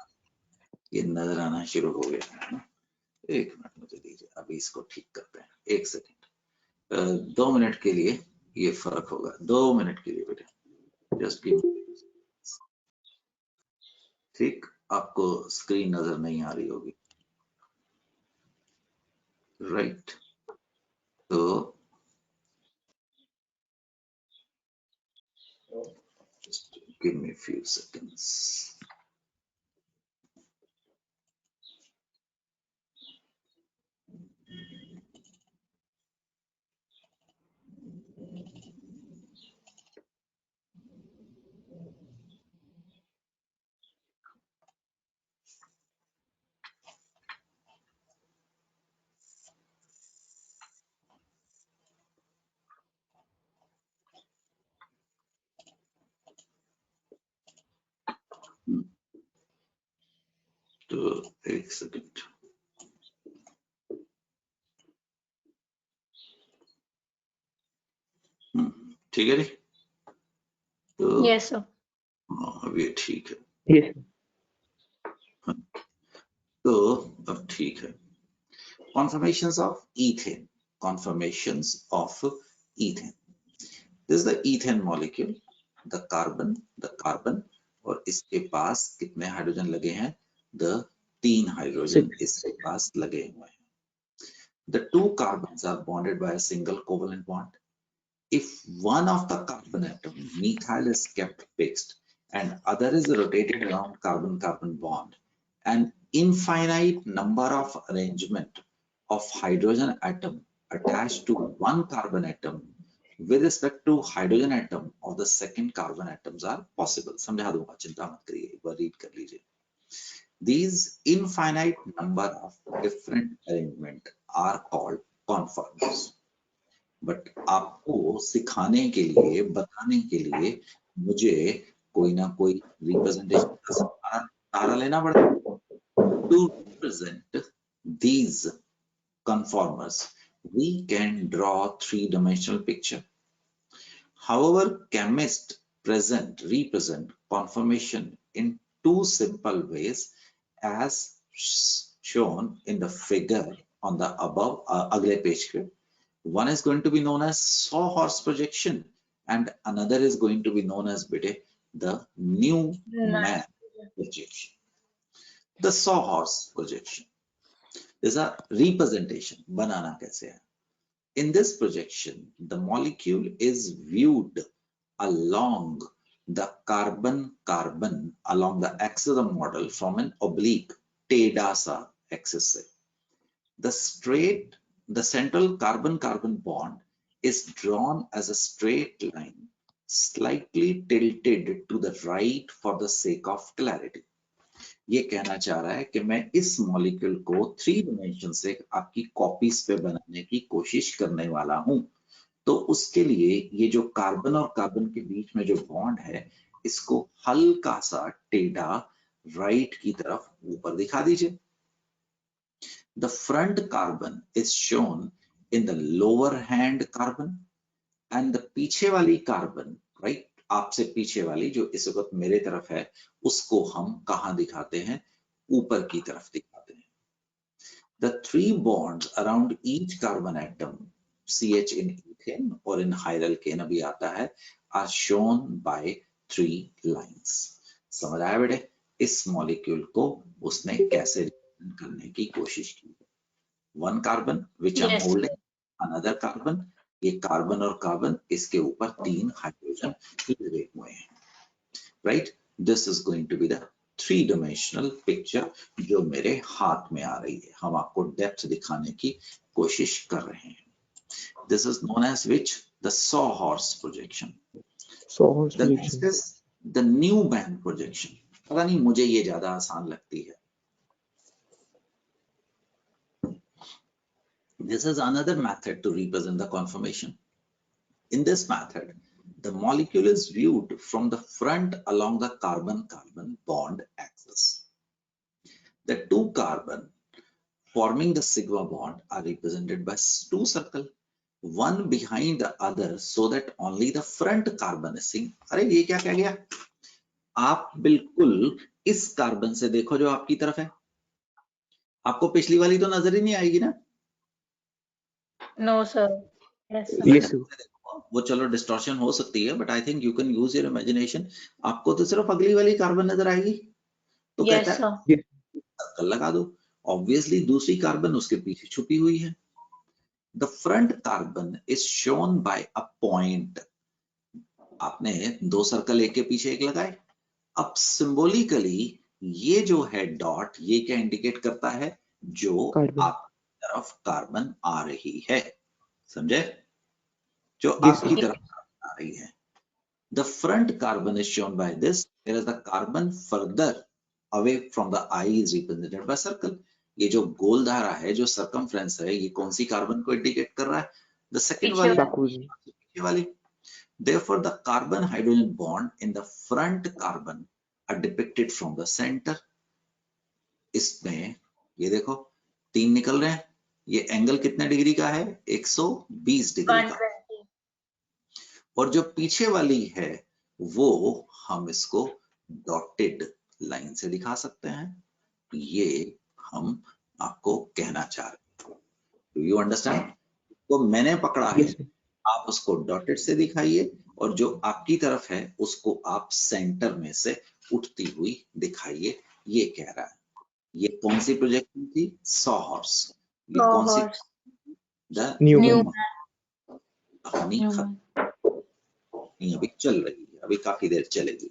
ये नजर आना शुरू हो गया है ना. एक मिनट मुझे दीजिए, अभी इसको ठीक करते हैं. एक सेकेंड, 2 मिनट के लिए ये फर्क होगा. 2 मिनट के लिए बेटा, जस्ट गिव. ठीक, आपको स्क्रीन नजर नहीं आ रही होगी, राइट? तो just give me a few seconds. तो एक सेकंड. ठीक है जी. तो Yes, sir. अब ये ठीक है. Yes. तो अब ठीक है. Conformations of ethane. Conformations of ethane. This is the ethane molecule. The carbon और इसके पास कितने हाइड्रोजन लगे हैं? The 3 हाइड्रोजन इसके पास लगे हुए हैं. The 2 carbons are bonded by a single covalent bond. If one of the carbon atom, methyl, is kept fixed and other is rotated around carbon-carbon bond, an infinite number of arrangement of hydrogen atom attached to one carbon atom with respect to hydrogen atom of the second carbon atoms are possible. समझा दूंगा, चिंता मत करिए, एक बार रीड कर लीजिए. These infinite number of different arrangement are called conformers. But आपको सिखाने के लिए, बताने के लिए मुझे कोई ना कोई रिप्रेजेंटेशन का सहारा लेना पड़ता है. To represent these conformers, we can draw three-dimensional picture. However, chemists represent conformation in two simple ways as shown in the figure on the above अगले पेज पे. One is going to be known as sawhorse projection and another is going to be known as the Newman projection. The sawhorse projection is a representation. बनाना कैसे है? In this projection, the molecule is viewed along the carbon-carbon along the axis of the model from an oblique टेढ़ा सा axis से. The central carbon-carbon bond is drawn as a straight line, slightly tilted to the right for the sake of clarity. ये कहना चाह रहा है कि मैं इस मॉलिक्यूल को 3 डायमेंशन से आपकी कॉपीज पे बनाने की कोशिश करने वाला हूं. तो उसके लिए ये जो कार्बन और कार्बन के बीच में जो बॉन्ड है इसको हल्का सा टेढ़ा राइट की तरफ ऊपर दिखा दीजिए. The front carbon is shown in the lower hand carbon and the पीछे वाली कार्बन, राइट, आपसे पीछे वाली जो इस वक्त मेरे तरफ है उसको हम कहां दिखाते हैं? ऊपर की तरफ दिखाते हैं. The three bonds around each carbon atom, CH in ethane और in hydroalkane अभी आता है, are shown by 3 lines. समझ आया बेटे? इस मॉलिक्यूल को उसने कैसे रिप्रेजेंट करने की कोशिश की? One carbon which I'm holding, another carbon, ये कार्बन और कार्बन, इसके ऊपर 3 हाइड्रोजन लगे हुए हैं. Right, this is going to be the 3-dimensional picture जो मेरे हाथ में आ रही है. हम आपको डेप्थ दिखाने की कोशिश कर रहे हैं. This is known as which? The sawhorse projection. Sawhorse The projection. next is the Newman projection. पता नहीं, मुझे ये ज्यादा आसान लगती है. This is another method to represent the conformation. In this method, the molecule is viewed from the front along the carbon-carbon bond axis. The 2 carbon forming the sigma bond are represented by 2 circles, one behind the other, so that only the front carbon is seen. अरे ये क्या कह गया? आप बिल्कुल इस कार्बन से देखो जो आपकी तरफ है. आपको पिछली वाली तो नजर ही नहीं आएगी ना? No, sir. Yes, sir. Yes, sir. वो चलो डिस्टॉर्शन हो सकती है, but I think you can use your imagination. आपको तो सिर्फ अगली वाली कार्बन नजर आएगी. तो Yes, कहता sir. है सर्कल लगा दो. ऑब्वियसली दूसरी कार्बन उसके पीछे छुपी हुई है. The front carbon is shown by a point. आपने 2 सर्कल एक के पीछे एक लगाए. अब सिंबॉलिकली ये जो है डॉट, ये क्या इंडिकेट करता है? जो Carbon. आपकी तरफ कार्बन आ रही है. समझे? जो Yes, आपकी sir. तरफ आ रही है. The front carbon is shown by this, whereas the carbon further away from the eye is represented by circle. ये जो गोल धारा है, जो circumference है, ये कौन सी कार्बन को इंडिकेट कर रहा है? The second पीछे वाली, पीछे वाली. Therefore, the carbon hydrogen bond in the front carbon are depicted from the center. इसमें ये देखो 3 निकल रहे हैं. ये एंगल कितने डिग्री का है? 120 डिग्री का. 120. और जो पीछे वाली है वो हम इसको डॉटेड लाइन से दिखा सकते हैं. ये हम आपको कहना चाह रहे हैं. Do you understand? तो मैंने पकड़ा है, Yes, sir. आप उसको डॉटेड से दिखाइए और जो आपकी तरफ है उसको आप सेंटर में से उठती हुई दिखाइए. ये कह रहा है. ये कौन सी प्रोजेक्शन थी? सॉहॉर्स. ये कौन सी? Sawhorse. The Newman. कहानी Newman. नहीं अभी चल रही है, अभी काफी देर चलेगी.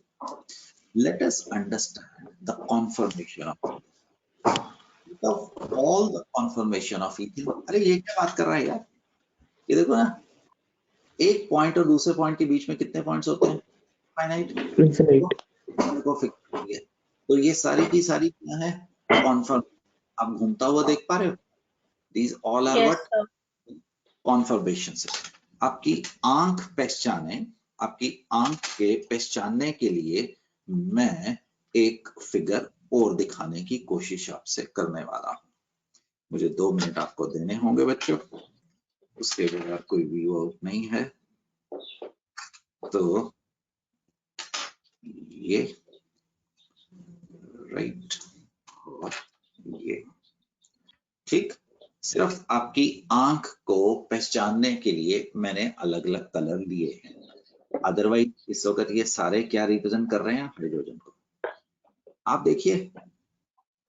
Let us understand the conformation of all the conformation of ethene. अरे ये क्या बात कर रहा है यार? ये देखो ना, एक पॉइंट और दूसरे पॉइंट के बीच में कितने पॉइंट्स होते हैं? फाइनाइट. Infinite. को फिक्स करिए. तो ये सारी की सारी क्या है, कॉन्फर्म। आप घूमता हुआ देख पा रहे हो, these all are Yes, what, sir. Conformation. आपकी आंख पहचाने, आपकी आंख के पहचानने के लिए मैं एक फिगर और दिखाने की कोशिश आपसे करने वाला हूं। मुझे 2 मिनट आपको देने होंगे बच्चों, उसके बगैर कोई व्यू आउट नहीं है। तो ये राइट और ये ठीक, सिर्फ आपकी आंख को पहचानने के लिए मैंने अलग अलग कलर लिए हैं। अदरवाइज इस वक्त ये सारे क्या रिप्रेजेंट कर रहे हैं, हाइड्रोजन को। आप देखिए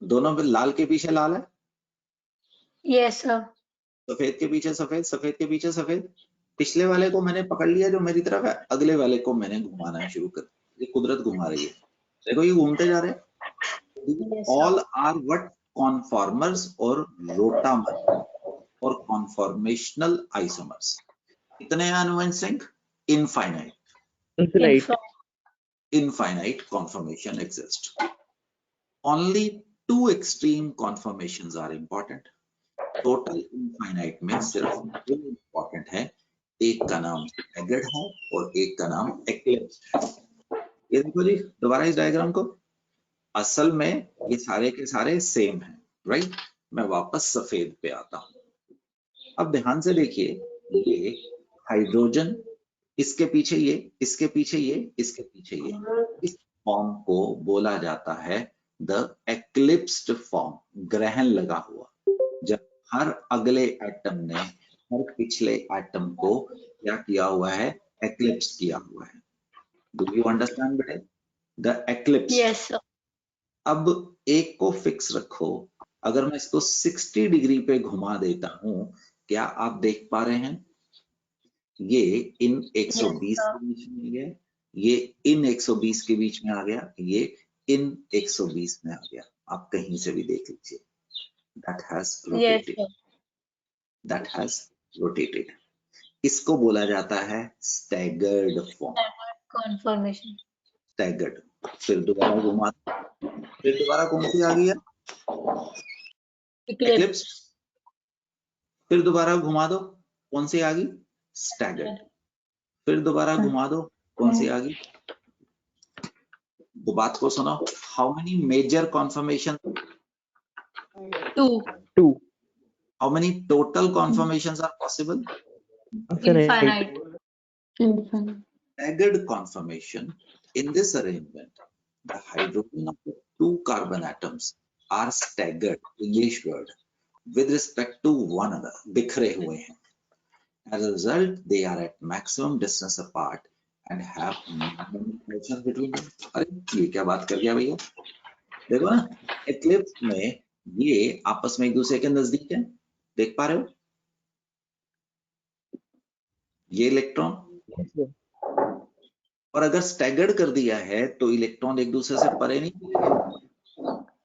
दोनों में लाल के पीछे लाल है, Yes, sir. सफेद के पीछे सफेद, सफेद के पीछे सफेद। पिछले वाले को मैंने पकड़ लिया जो मेरी तरफ है, अगले वाले को मैंने घुमाना शुरू कर दिया। ये कुदरत घुमा रही है, देखो ये घूमते जा रहे हैं। Yes, sir. All are what, conformers और रोटामर और कॉन्फॉर्मेशनल आइसोमर्स। कितने अनुवंशिक, infinite, Infinite. infinite conformation exist. Only 2 extreme conformations are important. Total infinite में सिर्फ 2 important है, एक का नाम staggered है और एक का नाम eclipsed है। ये देखो जी दोबारा इस डायग्राम को, असल में ये सारे के सारे सेम हैं, राइट। मैं वापस सफेद पे आता हूँ। अब ध्यान से देखिए, ये हाइड्रोजन, इसके पीछे ये, इसके पीछे ये, इसके पीछे ये, इस फॉर्म को बोला जाता है द एक्लिप्स्ड फॉर्म, ग्रहण लगा हुआ। जब हर अगले एटम ने हर पिछले एटम को क्या किया हुआ है, एक्लिप्स किया हुआ है। डू यू अंडरस्टैंड बेटे, द एक्लिप्स। Yes, sir. अब एक को फिक्स रखो, अगर मैं इसको 60 डिग्री पे घुमा देता हूं, क्या आप देख पा रहे हैं, ये इन 120 Yes, sir. के बीच में गया, ये इन 120 के बीच में आ गया, ये इन 120 में आ गया। आप कहीं से भी देख लीजिए, that has Yes, rotated, sir. that has rotated। इसको बोला जाता है staggered form, Confirmation. staggered। फिर दोबारा घुमा, फिर दोबारा कौन सी आ गई है, Eclipse. एक्लिप्स। फिर दोबारा घुमा दो, कौन सी आ गई, staggered। फिर दोबारा घुमा दो, कौन सी आ गई। तो बात को सुनो, how many major conformation, 2. 2. how many total conformations are possible, Infinite. Infinite. staggered conformation. In this arrangement, the hydrogen of the 2 carbon atoms are staggered, English word, with respect to one another, बिखरे हुए हैं। As a result, they are at maximum distance apart and have interactions between them. अरे ये क्या बात कर गया भैया, देखो ना, एक्लिप्स में ये आपस में एक दूसरे के नजदीक है, देख पा रहे हो, ये इलेक्ट्रॉन। और अगर स्टैगर्ड कर दिया है तो इलेक्ट्रॉन एक दूसरे से परे नहीं चलेंगे।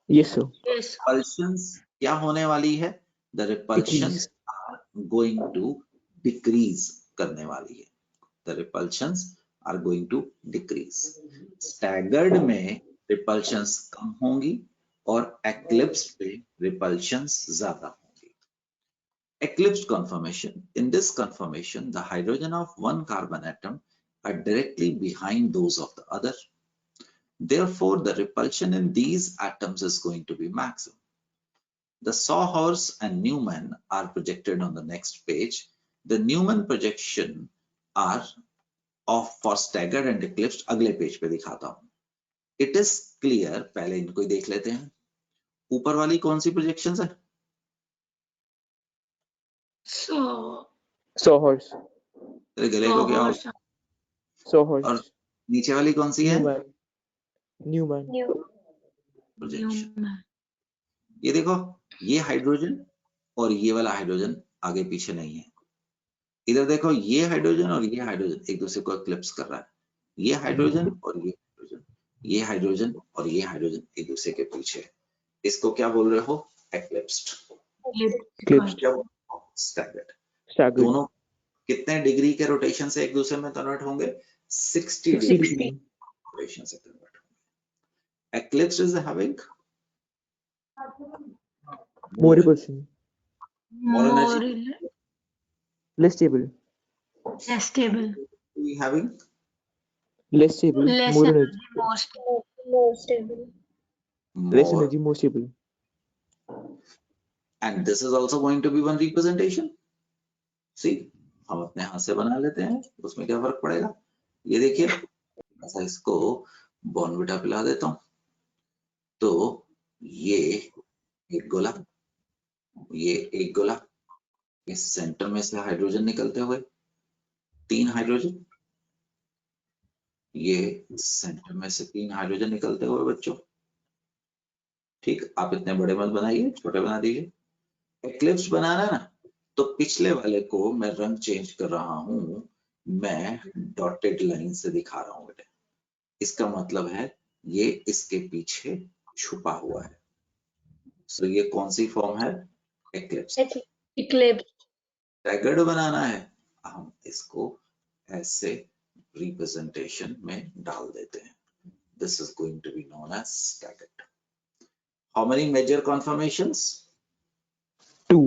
Yes, sir. Yes. रिपल्शंस क्या होने वाली है, the repulsions are going to decrease करने वाली है, the repulsions are going to decrease. Staggered में रिपल्शंस कम होंगी और एक्लिप्स पे रिपल्शंस ज्यादा होंगी। Eclipsed conformation. In this conformation, the hydrogen of one carbon atom are directly behind those of the other. Therefore, the repulsion in these atoms is going to be maximum. The Sawhorse and Newman are projected on the next page. The Newman projection are of for staggered and eclipsed, अगले पेज पे दिखाता हूं। It is clear, पहले इनको ही देख लेते हैं। ऊपर वाली कौन सी प्रोजेक्शंस है, So. Sawhorse. तेरे गले को क्या हो, Sawhorse. और नीचे वाली कौन सी है, Newman. Newman. प्रोजेक्शन। Newman. ये देखो, ये हाइड्रोजन और ये वाला हाइड्रोजन आगे पीछे नहीं है। इधर देखो, ये हाइड्रोजन और ये हाइड्रोजन एक दूसरे को एक्लिप्स कर रहा है। ये हाइड्रोजन और ये हाइड्रोजन, ये हाइड्रोजन और ये हाइड्रोजन एक दूसरे के पीछे है। इसको क्या बोल रहे हो, एक्लिप्स्ड। Eclipsed. क्या बोल रहे हो, स्टैगर्ड। Staggered. दोनों कितने डिग्री के रोटेशन से एक दूसरे में कन्वर्ट होंगे, 60 डिग्री 60. रोटेशन से कन्वर्ट होंगे। Eclipse is having More repulsion. More more energy. Less stable. less stable, We having Less stable. less More energy, energy. more stable. Less more, energy, more stable. and this is also going to be one representation. See, हम अपने हाथ से बना लेते हैं, उसमें क्या फर्क पड़ेगा? ये देखिए, ऐसा इसको बॉर्नविटा पिला देता हूं, तो ये एक गोला, ये एक गोला, इस सेंटर में से हाइड्रोजन निकलते हुए 3 हाइड्रोजन, ये सेंटर में से 3 हाइड्रोजन निकलते हुए बच्चों, ठीक। आप इतने बड़े मत बनाइए, छोटे बना दीजिए। एक्लिप्स बनाना ना, तो पिछले वाले को मैं रंग चेंज कर रहा हूं, मैं डॉटेड लाइन से दिखा रहा हूं बेटे। इसका मतलब है ये इसके पीछे छुपा हुआ है। सो ये कौन सी फॉर्म है? एक्लिप्स। Eclipse. स्टैगर्ड बनाना है, हम इसको ऐसे रिप्रेजेंटेशन में डाल देते हैं। This is going to be known as staggered. How many major conformations? 2.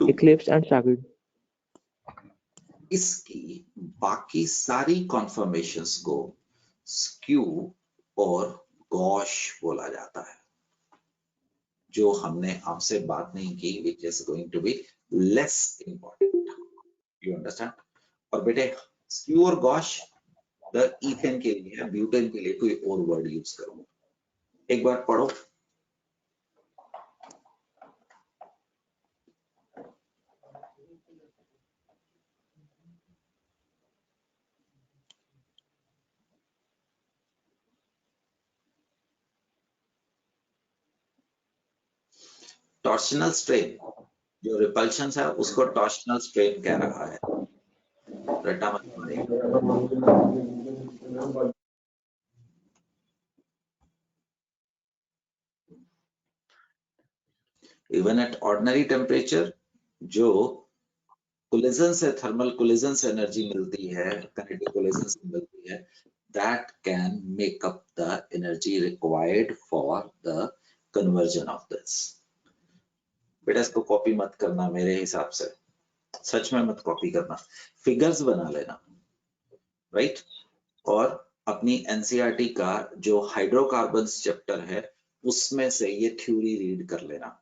2। Eclipse and staggered. इसकी बाकी सारी कॉन्फर्मेशंस को स्क्यू और गॉश बोला जाता है, जो हमने आपसे बात नहीं की, which is going to be less important. You understand? और बेटे स्क्यू और गॉश द ईथेन के लिए है, ब्यूटेन के लिए कोई और वर्ड यूज करूंगा। एक बार पढ़ो। टॉर्शनल स्ट्रेन, जो रिपल्शन है उसको टॉर्शनल स्ट्रेन कह रहा है। रटा मत मारिएगा। इवन एट ऑर्डिनरी टेम्परेचर जो कोलिजन से, थर्मल कोलिजन से एनर्जी मिलती है, काइनेटिक कोलिजन से मिलती है, that can make up the energy required for the conversion of this. बेटा इसको कॉपी मत करना, मेरे हिसाब से सच में मत कॉपी करना, फिगर्स बना लेना, राइट? और अपनी एनसीईआरटी का जो हाइड्रोकार्बन्स चैप्टर है उसमें से ये थ्योरी रीड कर लेना।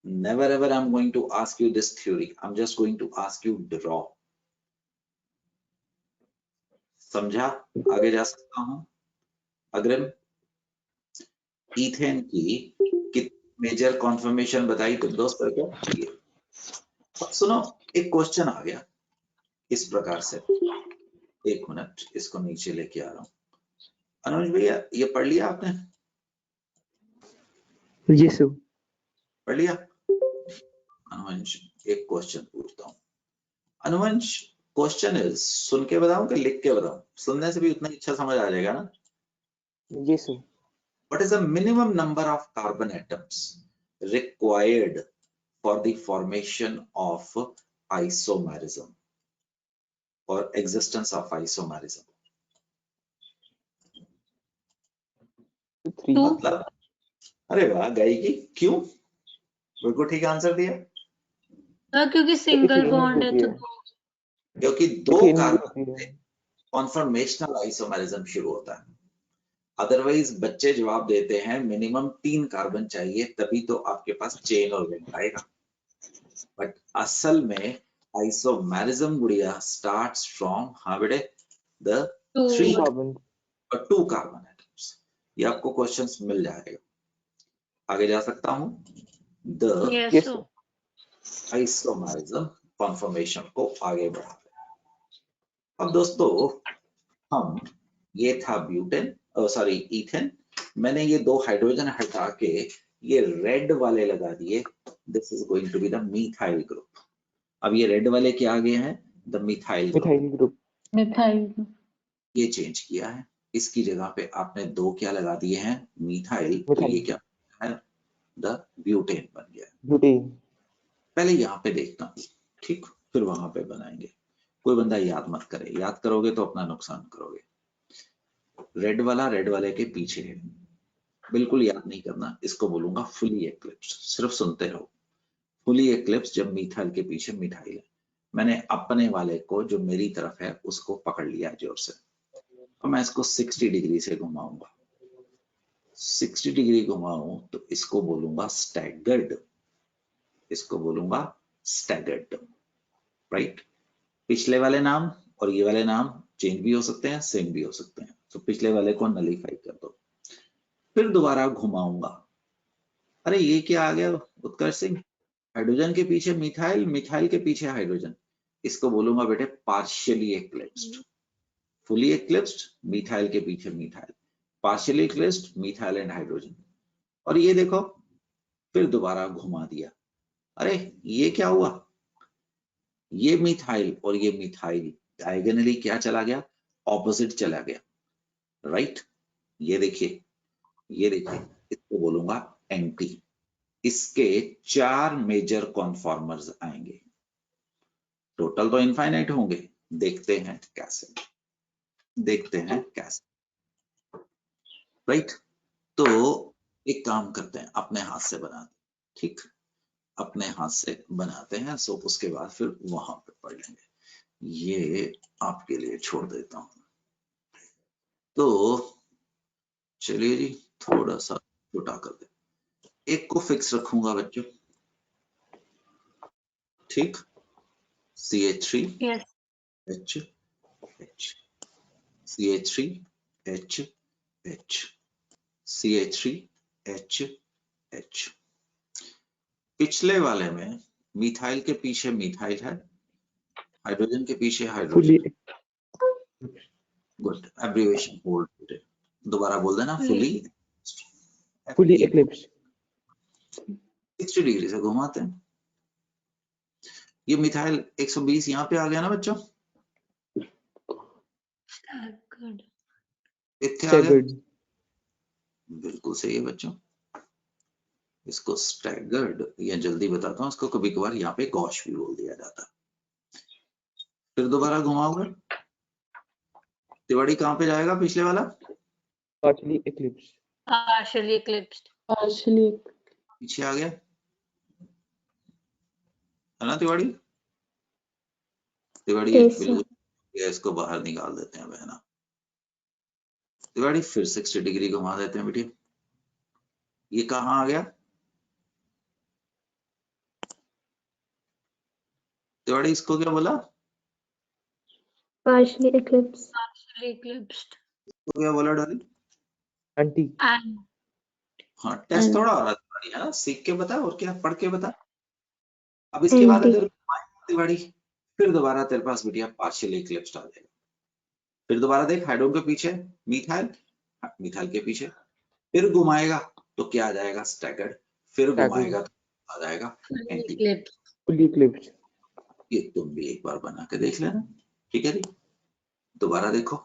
Never ever I'm going to ask you this theory. I'm just going to ask you draw. समझा? आगे जा सकता हूं? अग्रिम, ईथेन की कितनी मेजर कॉन्फर्मेशन बताई तुम दोस्तों को? अब सुनो, एक क्वेश्चन आ गया इस प्रकार से। एक मिनट, इसको नीचे लेके आ रहा हूं। अनुज भैया, ये पढ़ लिया आपने? Yes, sir. पढ़ लिया? अनुवंश, एक क्वेश्चन पूछता हूँ। अनुवंश, क्वेश्चन इज, सुन के बताऊं कि लिख के बताऊं? सुनने से भी उतना अच्छा समझ आ जाएगा ना? Yes, sir. What is the minimum number of carbon atoms required for the formation of isomerism or existence of isomerism? 3. मतलब, अरे वाह गायकी, क्यों? बिल्कुल ठीक आंसर दिया। क्योंकि सिंगल बॉन्ड है तो क्योंकि 2 Ethane कार्बन होती है। कॉन्फर्मेशनल आइसोमेरिज्म शुरू होता है। अदरवाइज बच्चे जवाब देते हैं मिनिमम 3 कार्बन चाहिए तभी तो आपके पास चेन और रिंग आएगा, बट असल में आइसोमेरिज्म गुड़िया स्टार्ट्स फ्रॉम, हाँ बेटे, द 3 कार्बन और 2 कार्बन एटम्स। ये आपको क्वेश्चंस मिल जाएगा। आगे जा सकता हूं। The Yes, sir. Isomerism conformation को आगे बढ़ा रहे हैं। अब दोस्तों, हम, ये था ब्यूटेन, सॉरी ईथेन, मैंने ये 2 हाइड्रोजन हटा के ये रेड वाले लगा दिए। This is going to be the methyl group. अब ये रेड वाले क्या आ गए हैं? The methyl group. Methyl group. Methyl ये चेंज किया है, इसकी जगह पे आपने 2 क्या लगा दिए हैं? मिथाइल। तो मिथाइल। ये क्या है? द ब्यूटेन बन गया। ब्यूटेन। पहले यहाँ पे देखना, ठीक, फिर वहां पे बनाएंगे। कोई बंदा याद मत करे, याद करोगे तो अपना नुकसान करोगे। रेड वाले के पीछे है, बिल्कुल याद नहीं करना, इसको बोलूंगा फुली एक्लिप्स, सिर्फ सुनते रहो। फुली एक्लिप्स जब मिथाइल के पीछे मिथाइल है, मैंने अपने वाले को जो मेरी तरफ है उसको पकड़ लिया जोर से, और मैं इसको 60 डिग्री से घुमाऊंगा। 60 डिग्री घुमाऊं तो इसको बोलूंगा स्टैगर्ड, इसको बोलूंगा स्टैगर्ड, राइट। पिछले वाले नाम और ये वाले नाम चेंज भी हो सकते हैं, सेम भी हो सकते हैं, तो पिछले वाले को नलीफाई कर दो। फिर दोबारा घुमाऊंगा, अरे ये क्या आ गया उत्कर्ष सिंह, हाइड्रोजन के पीछे मिथाइल, मिथाइल के पीछे हाइड्रोजन, इसको बोलूंगा बेटे partially eclipsed. Fully eclipsed methyl के पीछे methyl, partially eclipsed methyl and hydrogen. और ये देखो फिर दोबारा घुमा दिया, अरे ये क्या हुआ, ये मिथाइल और ये मिथाइल डायगोनली क्या चला गया, ऑपोजिट चला गया, राइट। ये देखिए, ये देखिए, इसको बोलूंगा एंटी। इसके 4 मेजर कॉन्फॉर्मर्स आएंगे, टोटल तो इनफाइनाइट होंगे, देखते हैं कैसे, देखते हैं कैसे, राइट। तो एक काम करते हैं, अपने हाथ से बनाते, ठीक, अपने हाथ से बनाते हैं, सो उसके बाद फिर वहां पे पढ़ लेंगे। ये आपके लिए छोड़ देता हूं। तो चलिए जी, थोड़ा सा छोटा कर दे, एक को फिक्स रखूंगा बच्चों, ठीक, CH3 Yes. H H, CH3 H H, CH3 H H। पिछले वाले में मिथाइल के पीछे मिथाइल है, हाइड्रोजन के पीछे हाइड्रोजन fully है। गुड, एब्रिविएशन होल्ड, दोबारा बोल देना, fully eclipsed 60 डिग्री से घुमाते हैं। ये मिथाइल 120 यहाँ पे आ गया ना बच्चों, Staggered. इतने आ गया, staggered बिल्कुल सही है बच्चों। इसको स्टैगर्ड, या जल्दी बताता हूँ, इसको कभी कभार यहाँ पे गॉश भी बोल दिया जाता है। फिर दोबारा घुमाओगे, तिवाड़ी कहाँ पे जाएगा, पिछले वाला partially eclipsed Partially eclipsed. Partially. पीछे आ गया, है ना तिवाड़ी, तिवाड़ी Yes, sir. बिल्कुल, या इसको बाहर निकाल देते हैं बहना। तिवाड़ी फिर 60 डिग्री घुमा देते हैं बेटी, ये कहाँ आ गया, तिवाड़ी इसको क्या बोला, Partially eclipsed. Partially eclipsed. इसको क्या बोला डाली, anti And हाँ टेस्ट And- थोड़ा हो रहा है तिवाड़ी, है ना, सीख के बता और क्या, पढ़ के बता। अब इसके बाद Anti. अगर घुमाएगा तिवाड़ी, फिर दोबारा तेरे पास बेटिया पार्शियल इक्लिप्स आ जाएगा। फिर दोबारा देख, हाइड्रोजन के पीछे मिथाइल, मिथाइल के पीछे, फिर घुमाएगा तो क्या आ जाएगा, स्टैगर्ड, फिर Staggered. घुमाएगा तो आ जाएगा fully anti. eclipsed. fully eclipsed ये तुम भी एक बार बना के देख लेना, ठीक है जी। दोबारा देखो,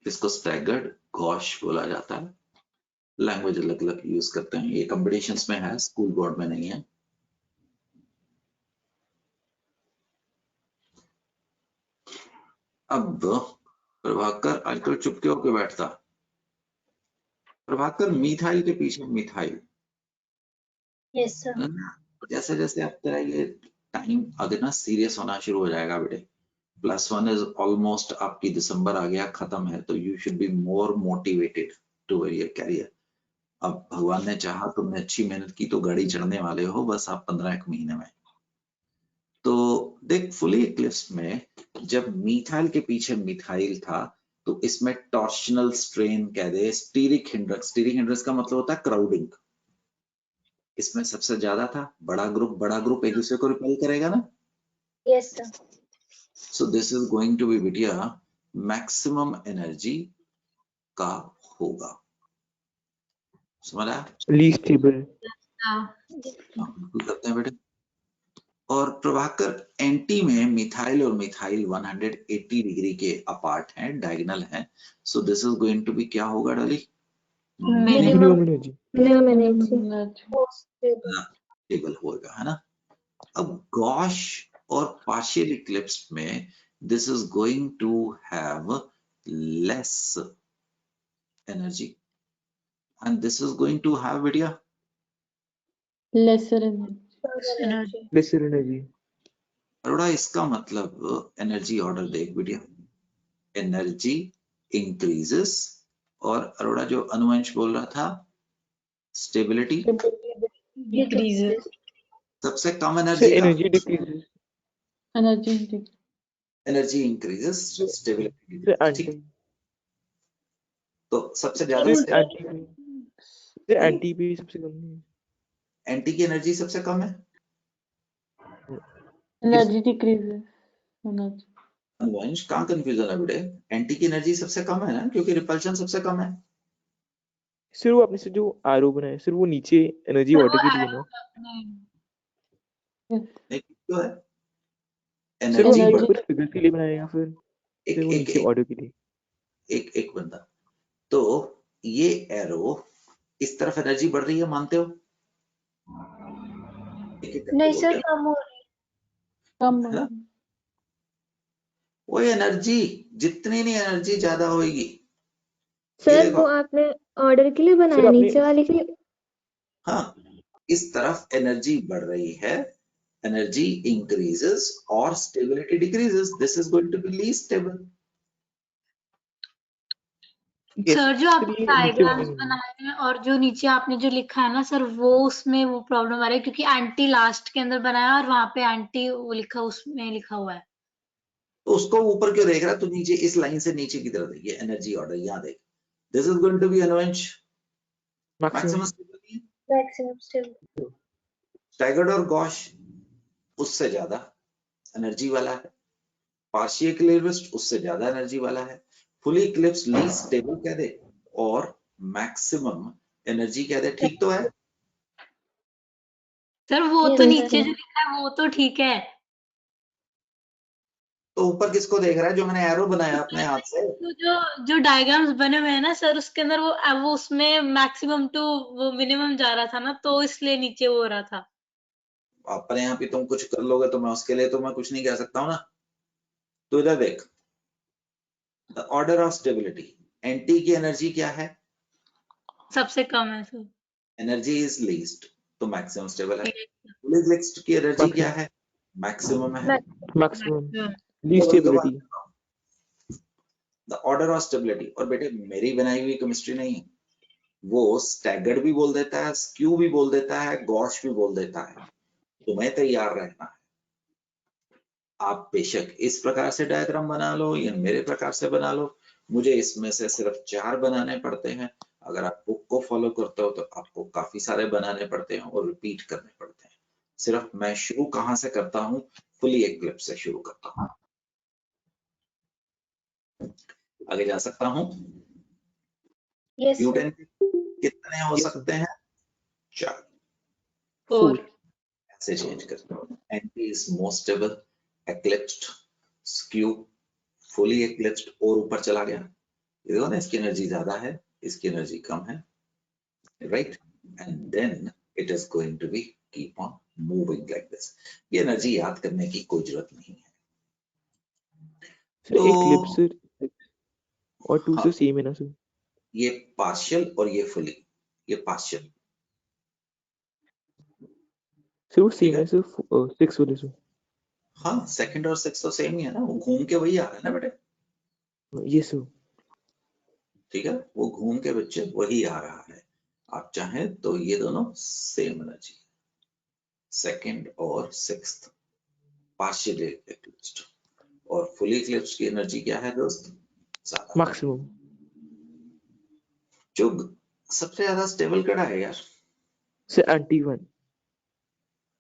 इसको स्टैगर्ड गॉश बोला जाता है, लैंग्वेज अलग अलग यूज करते हैं, ये कॉम्पिटिशन्स में है, स्कूल बोर्ड में नहीं है। अब प्रभाकर आजकल चुपके होके बैठता, प्रभाकर मिथाइल के पीछे मिथाइल, Yes, sir. जैसे जैसे अब तेरा ये टाइम आगे ना सीरियस होना शुरू हो जाएगा बेटे, +1 इज ऑलमोस्ट, आपकी दिसंबर आ गया, खत्म है, तो you should be more motivated toward your career. अब भगवान ने चाहा, तुमने अच्छी मेहनत की तो गाड़ी चढ़ने वाले हो, बस आप 15 महीने में। तो देख, फुली इक्लिप्स में जब मिथाइल के पीछे मिथाइल था, तो इसमें टॉर्शनल स्ट्रेन कह दे, स्टीरिक हिंड्रेंस का मतलब होता है क्राउडिंग, इसमें सबसे ज्यादा था। बड़ा ग्रुप एक दूसरे को रिपेल करेगा ना, Yes, sir. So this is going to be बिटिया मैक्सिमम एनर्जी का होगा, समझ आया, least stable बिल्कुल करते हैं बेटे। और प्रभाकर एंटी में मिथाइल और मिथाइल 180 डिग्री के अपार्ट हैं, डायगोनल हैं, so this is going to be क्या होगा डाली, minimum energy Minimum energy. Stable होगा, है ना। अब गॉश और partial eclipse में this is going to have less energy and this is going to have बेटिया lesser energy. energy. lesser energy. Arora इसका मतलब एनर्जी ऑर्डर देख बेटिया, एनर्जी इंक्रीजेस और अरोड़ा जो अनुवंश बोल रहा था स्टेबिलिटी Decreases. सबसे कम So एनर्जी का energy decreases. Energy increase. Energy increases stability So ठीक। anti. तो सबसे ज्यादा So anti. So anti भी सबसे कम है. एंटी की एनर्जी सबसे कम है, Energy decreases. Energy. अनुवंश कहाँ कंफ्यूजन है बेटे, एंटी की एनर्जी सबसे कम है ना क्योंकि रिपल्शन सबसे कम है। सिर्फ वो आपने से जो आरो बनाया सिर्फ वो नीचे एनर्जी वो ऑर्डर के लिए ना, नहीं तो है सिर्फ वो एनर्जी Energy. ऊपर फिगर के लिए बनाया या फिर एक सिर्फ वो एक नीचे एक ऑर्डर के लिए. एक बंदा, तो ये एरो इस तरफ एनर्जी बढ़ रही है मानते हो? एक करके नहीं बोलते सर, हैं। कम हो रही कम. है ना? वो एनर्जी जितनी नहीं एनर्जी ज्यादा होगी। ये सर देखो वो आपने ऑर्डर के लिए सिर्फ बनाया, आपने नीचे वाले के लिए? हाँ, इस तरफ एनर्जी बढ़ रही है, एनर्जी इंक्रीजेस और stability decreases, this is going to be least stable. yes, sir जो आपने ये नीचे वाले डायग्राम्स में. बनाए हैं और जो नीचे आपने जो लिखा है ना सर, वो उसमें वो प्रॉब्लम आ रही है क्योंकि एंटी लास्ट के अंदर बनाया और वहां पे एंटी वो लिखा, उसमें लिखा हुआ है। तो उसको ऊपर क्यों देख रहा है? तो नीचे इस लाइन से नीचे की तरफ देखिए, एनर्जी ऑर्डर यहाँ देख, this is going to be Anuvansh maximum maximum. Stability, maximum stable. Staggered और गॉश उससे ज्यादा एनर्जी वाला है, पार्शियल इक्लिप्स्ड उससे ज्यादा एनर्जी वाला है, फुली इक्लिप्स्ड लीस्ट स्टेबल कह दे और मैक्सिमम एनर्जी कह दे, ठीक तो है? सर वो Yes, तो sir. नीचे जो लिखा है वो तो ठीक है, तो ऊपर किसको देख रहा है जो मैंने एरो बनाया अपने हाथ से? तो जो जो डायग्राम्स बने हुए हैं ना सर, उसके अंदर वो उसमें मैक्सिमम टू वो मिनिमम जा रहा था ना, तो इसलिए नीचे वो हो रहा था। अपने यहाँ भी तुम कुछ कर लोगे तो मैं उसके लिए तो मैं कुछ नहीं कह सकता हूँ ना। तो इधर देख, the order of stability, anti की एनर्जी क्या है? सबसे कम है सर। एनर्जी इज लीस्ट, तो मैक्सिमम स्टेबल है। फुली इक्लिप्स्ड की एनर्जी क्या है? मैक्सिमम है। maximum. Maximum. Least तो वही तो बात stability. कर रहा हूं। द ऑर्डर ऑफ स्टेबिलिटी, और बेटे मेरी बनाई हुई केमिस्ट्री नहीं है, वो स्टैगर्ड भी बोल देता है, स्क्यू भी बोल देता है, गॉश भी बोल देता है, तुम्हें तैयार रहना है। आप बेशक इस प्रकार से डायग्राम बना लो या मेरे प्रकार से बना लो, मुझे इसमें से सिर्फ 4 बनाने पड़ते हैं। अगर आप बुक को फॉलो करते हो तो आपको काफी सारे बनाने पड़ते हैं और रिपीट करने पड़ते हैं। सिर्फ मैं शुरू कहाँ से करता हूँ? फुली इक्लिप्स से शुरू करता हूँ। आगे जा सकता हूँ? Yes, sir. न्यूटन कितने हो Yes, sir. सकते हैं? 4। 4. ऐसे चेंज करते हैं। Anti is most stable, eclipsed, skew, fully eclipsed और ऊपर चला गया। ये देखो ना, इसकी एनर्जी ज्यादा है, इसकी एनर्जी कम है, right? And then it is going to be keep on moving like this. ये एनर्जी याद करने की कोई जरूरत नहीं है। सर तो eclipse और 2 हाँ, से सेम है ना सर? ये पार्शियल और ये फुली, ये पार्शियल, सर वो ठीक सेम है? है सर 6 वाले से. हाँ, सेकंड और 6 तो सेम ही है ना, वो घूम के वही आ रहा है ना बेटे, Yes sir. ठीक है? वो घूम के बच्चे वही आ रहा है। आप चाहें तो ये दोनों सेम एनर्जी, सेकंड और 6th पार्शियली इक्लिप्स्ड, और फुली इक्लिप्स्ड की एनर्जी क्या है दोस्त? ज्यादा। Maximum. जो सबसे ज्यादा स्टेबल कड़ा है यार, सर anti 1.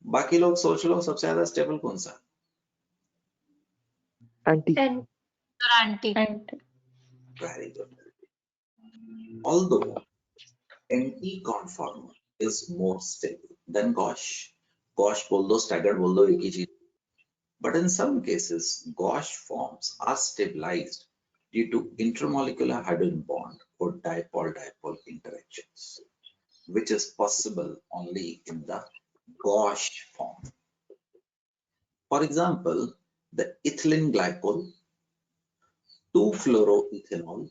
बाकी लोग सोच लो सबसे ज्यादा स्टेबल कौन सा? Anti. And sir anti. And very good. Although anti conformer is more stable then gosh, gosh बोल दो, स्टैगर्ड बोल दो, एक ही चीज। But in some cases, gauche forms are stabilized due to intermolecular hydrogen bond or dipole-dipole interactions, which is possible only in the gauche form. For example, the ethylene glycol, 2-fluoroethanol,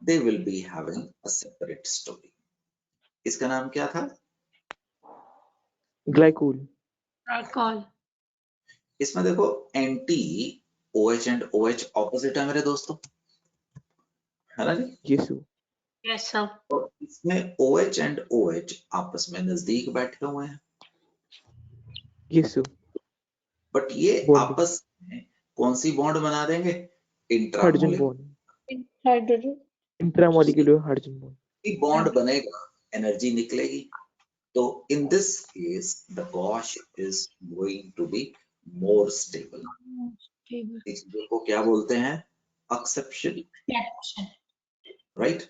they will be having a separate story. इसका नाम क्या था? Glycol. Alcohol. इसमें देखो anti OH and OH opposite है मेरे दोस्तों, है ना जी? Yes, sir. Yes, sir. तो इसमें OH एंड OH आपस में नजदीक बैठे हुए हैं, Yes, sir. बट ये Bond. आपस में कौन सी बॉन्ड बना देंगे? Hydrogen intramolecular bond. Hydrogen. Intramolecular hydrogen bond. Bond बनेगा, एनर्जी निकलेगी. तो in this case the gauge is going to be more stable. इस चीजों को क्या बोलते हैं? Exception, Exception. Right?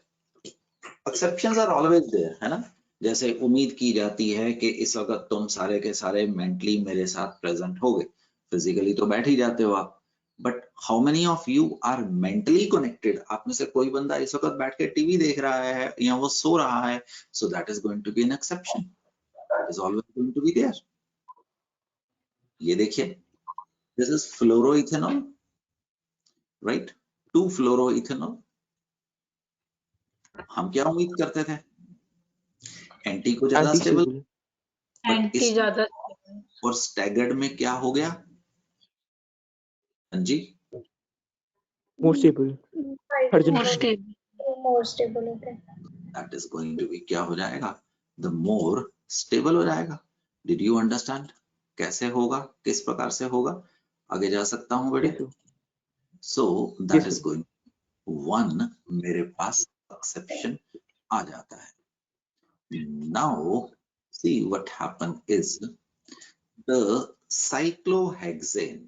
Exceptions are always there, है ना? जैसे उम्मीद की जाती है कि इस वक्त तुम सारे के सारे मेंटली मेरे साथ प्रेजेंट होगे, फिजिकली तो बैठ ही जाते हो आप, but how many of you are mentally connected? आप में से कोई बंदा इस वक्त बैठ के टीवी देख रहा है या वो सो रहा है, so that is going to be an exception, that is always going to be there. ये देखिए, दिस इज फ्लोरोइथेनॉल, राइट? 2-fluoroethanol. हम क्या उम्मीद करते थे? एंटी को ज्यादा स्टेबल, Anti-stable. बट इस Anti ज़्यादा. और स्टैगर्ड में क्या हो गया? हाँ जी, More stable. Hydrogen More bond. stable. More stable होते हैं. That is going to be क्या हो जाएगा? द मोर स्टेबल हो जाएगा. डिड यू अंडरस्टैंड कैसे होगा, किस प्रकार से होगा? आगे जा सकता हूँ बेटे? Yes, sir. So that Yes, is sir. Going, one मेरे पास एक्सेप्शन आ जाता है. Now see what happen is the cyclohexane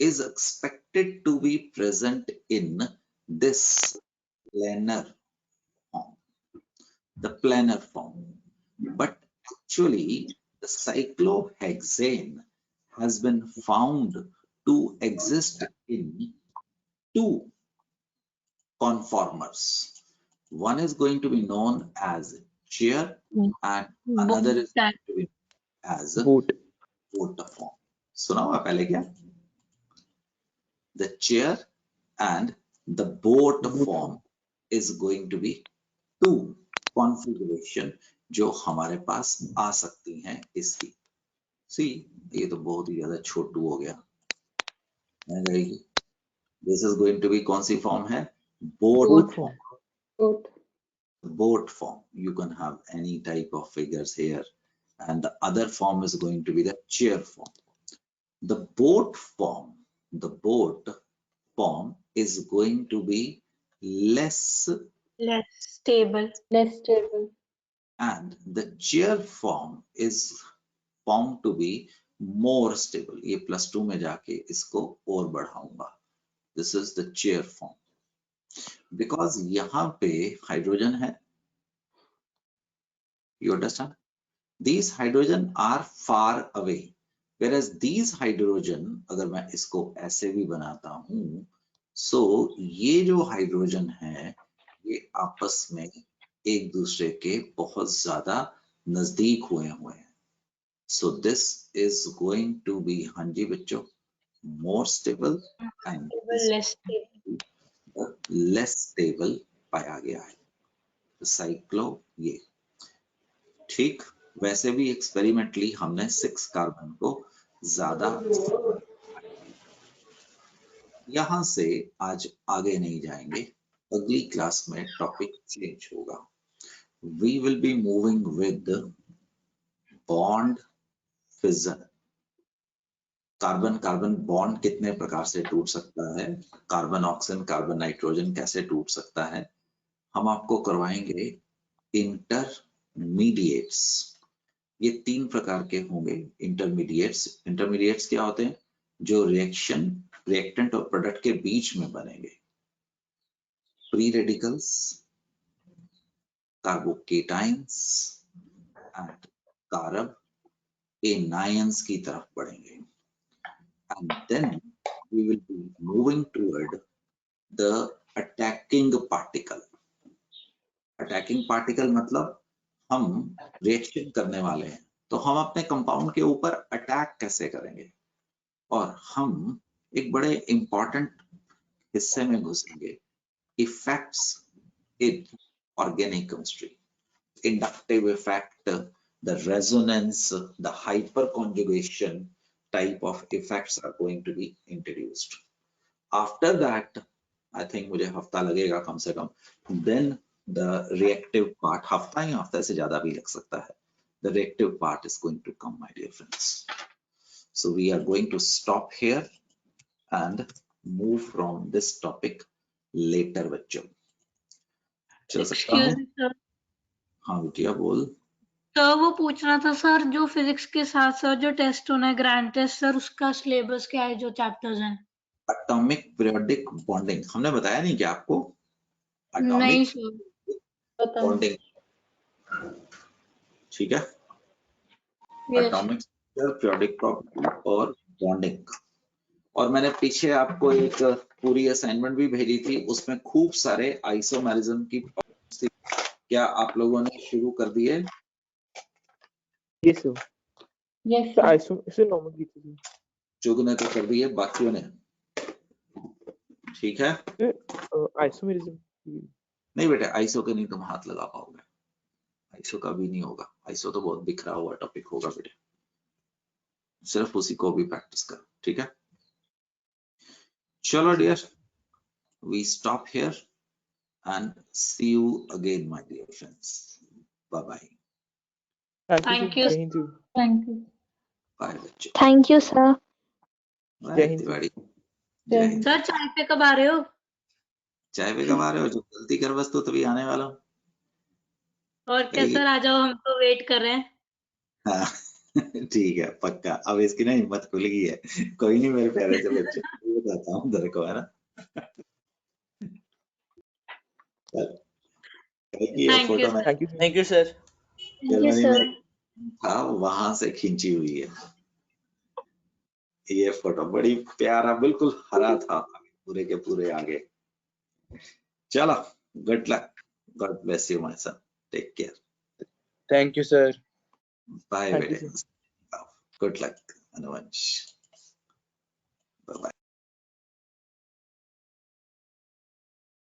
is expected to be present in this planar form, the planar form, but actually the cyclohexane has been found to exist in two conformers. One is going to be known as chair and another is going to be as Boat. boat form. सुना हुआ पहले क्या? The chair and the boat form is going to be two configuration जो हमारे पास आ सकती हैं इसकी. See, ये तो बहुत ही ज्यादा छोटू हो गया. This is going to be कौन सी form है? Boat form. Boat. Boat form. You can have any type of figures here, and the other form is going to be the chair form. The boat form is going to be less, stable. Less stable. and the chair form is formed to be more stable. ये +2 में जाके इसको और बढ़ाऊंगा. This is the chair form. Because यहाँ पे हाइड्रोजन है, you understand? These hydrogen are far away, whereas these hydrogen, अगर मैं इसको ऐसे भी बनाता हूँ, so ये जो हाइड्रोजन है ये आपस में एक दूसरे के बहुत ज्यादा नजदीक हुए हैं. So this is going to be, हाँ जी बच्चों, more stable and Less stable. less stable पाया गया है. साइक्लो ये ठीक. वैसे भी एक्सपेरिमेंटली हमने 6 कार्बन को ज्यादा, यहां से आज आगे नहीं जाएंगे, अगली क्लास में टॉपिक चेंज होगा. We will be moving with bond fission. Carbon carbon bond कितने प्रकार से टूट सकता है, कार्बन ऑक्सीजन कार्बन नाइट्रोजन कैसे टूट सकता है, हम आपको करवाएंगे. इंटरमीडिएट्स, ये 3 प्रकार के होंगे. इंटरमीडिएट्स क्या होते हैं? जो रिएक्टेंट और प्रोडक्ट के बीच में बनेंगे. फ्री रेडिकल्स, कार्बोकेटाइंस एंड कारब एनायंस की तरफ बढ़ेंगे. And then we will be moving toward the attacking particle. Attacking particle मतलब हम रिएक्शन करने वाले हैं, तो हम अपने कंपाउंड के ऊपर अटैक कैसे करेंगे, और हम एक बड़े इंपॉर्टेंट हिस्से में घुसेंगे, effects in organic chemistry, inductive effect, the resonance, the hyperconjugation type of effects are going to be introduced. After that, I think मुझे हफ्ता लगेगा कम से कम, then the reactive part, हफ्ता ही हफ्ते से ज्यादा भी लग सकता है, the reactive part is going to come, my dear friends. So we are going to stop here and move from this topic later बच्चों. चल सकता हूँ? एक्सक्यूज मी सर, हाँ बिटिया बोल. तो वो पूछना था सर, जो फिजिक्स के साथ साथ जो टेस्ट होना है ग्रैंड टेस्ट, सर उसका सिलेबस क्या है, जो चैप्टर्स हैं? एटॉमिक पीरियोडिक बॉन्डिंग हमने बताया नहीं क्या आपको? नहीं एटॉमिक सर, पता नहीं। बॉन्डिंग, ठीक है, यस एटॉमिक पीरियोडिक प्रॉपर्टी और बॉन्डिंग. और मैंने पीछे आपको एक पूरी असाइनमेंट भी भेजी थी, उसमें खूब सारे आइसोमेरिज्म की प्रॉपर्टीज थी. क्या आप लोगों ने शुरू कर दिए? Yes, sir. Yes, Sir, sir. iso normal की थी. जोग ने तो कर दिए, बाकियों ने? ठीक है, Sir, isomerism. नहीं बेटे आइसो के नहीं तुम हाथ लगा पाओगे, आइसो का भी नहीं होगा, आइसो तो बहुत बिखरा हुआ टॉपिक होगा बेटे, सिर्फ उसी को भी प्रैक्टिस करो, ठीक है. चलो dear, we stop here and see you again, my dear friends. Bye bye. Thank Thank you, you. sir. Jai Hind, sir. Thank you. Bye बच्चों. Thank you, sir. Bye जय हिंद। तिवारी. जय जय हिंद। हिंद. सर चाय पे कब आ रहे हो? चाय पे कब आ रहे हो? जो गलती कर बस तो तभी आने वाला हूँ. और क्या सर, आ जाओ, हम तो वेट कर रहे हैं. हाँ, ठीक है पक्का. अब इसकी ना हिम्मत खुल गई है. कोई नहीं मेरे प्यारे से बच्चे, मैं बताता हूँ तेरे को, है ना. चल, ये Thank फोटो you, मैं Thank you, sir. Thank you, sir. Thank you, Germany sir. में था, वहां से खींची हुई है. ये फोटो बड़ी प्यारा, बिल्कुल हरा था पूरे के पूरे आगे. चलो, good luck, God bless you my son, take care, Thank you, sir. Bye Thank you, बेटे, good luck Anuvansh, bye bye.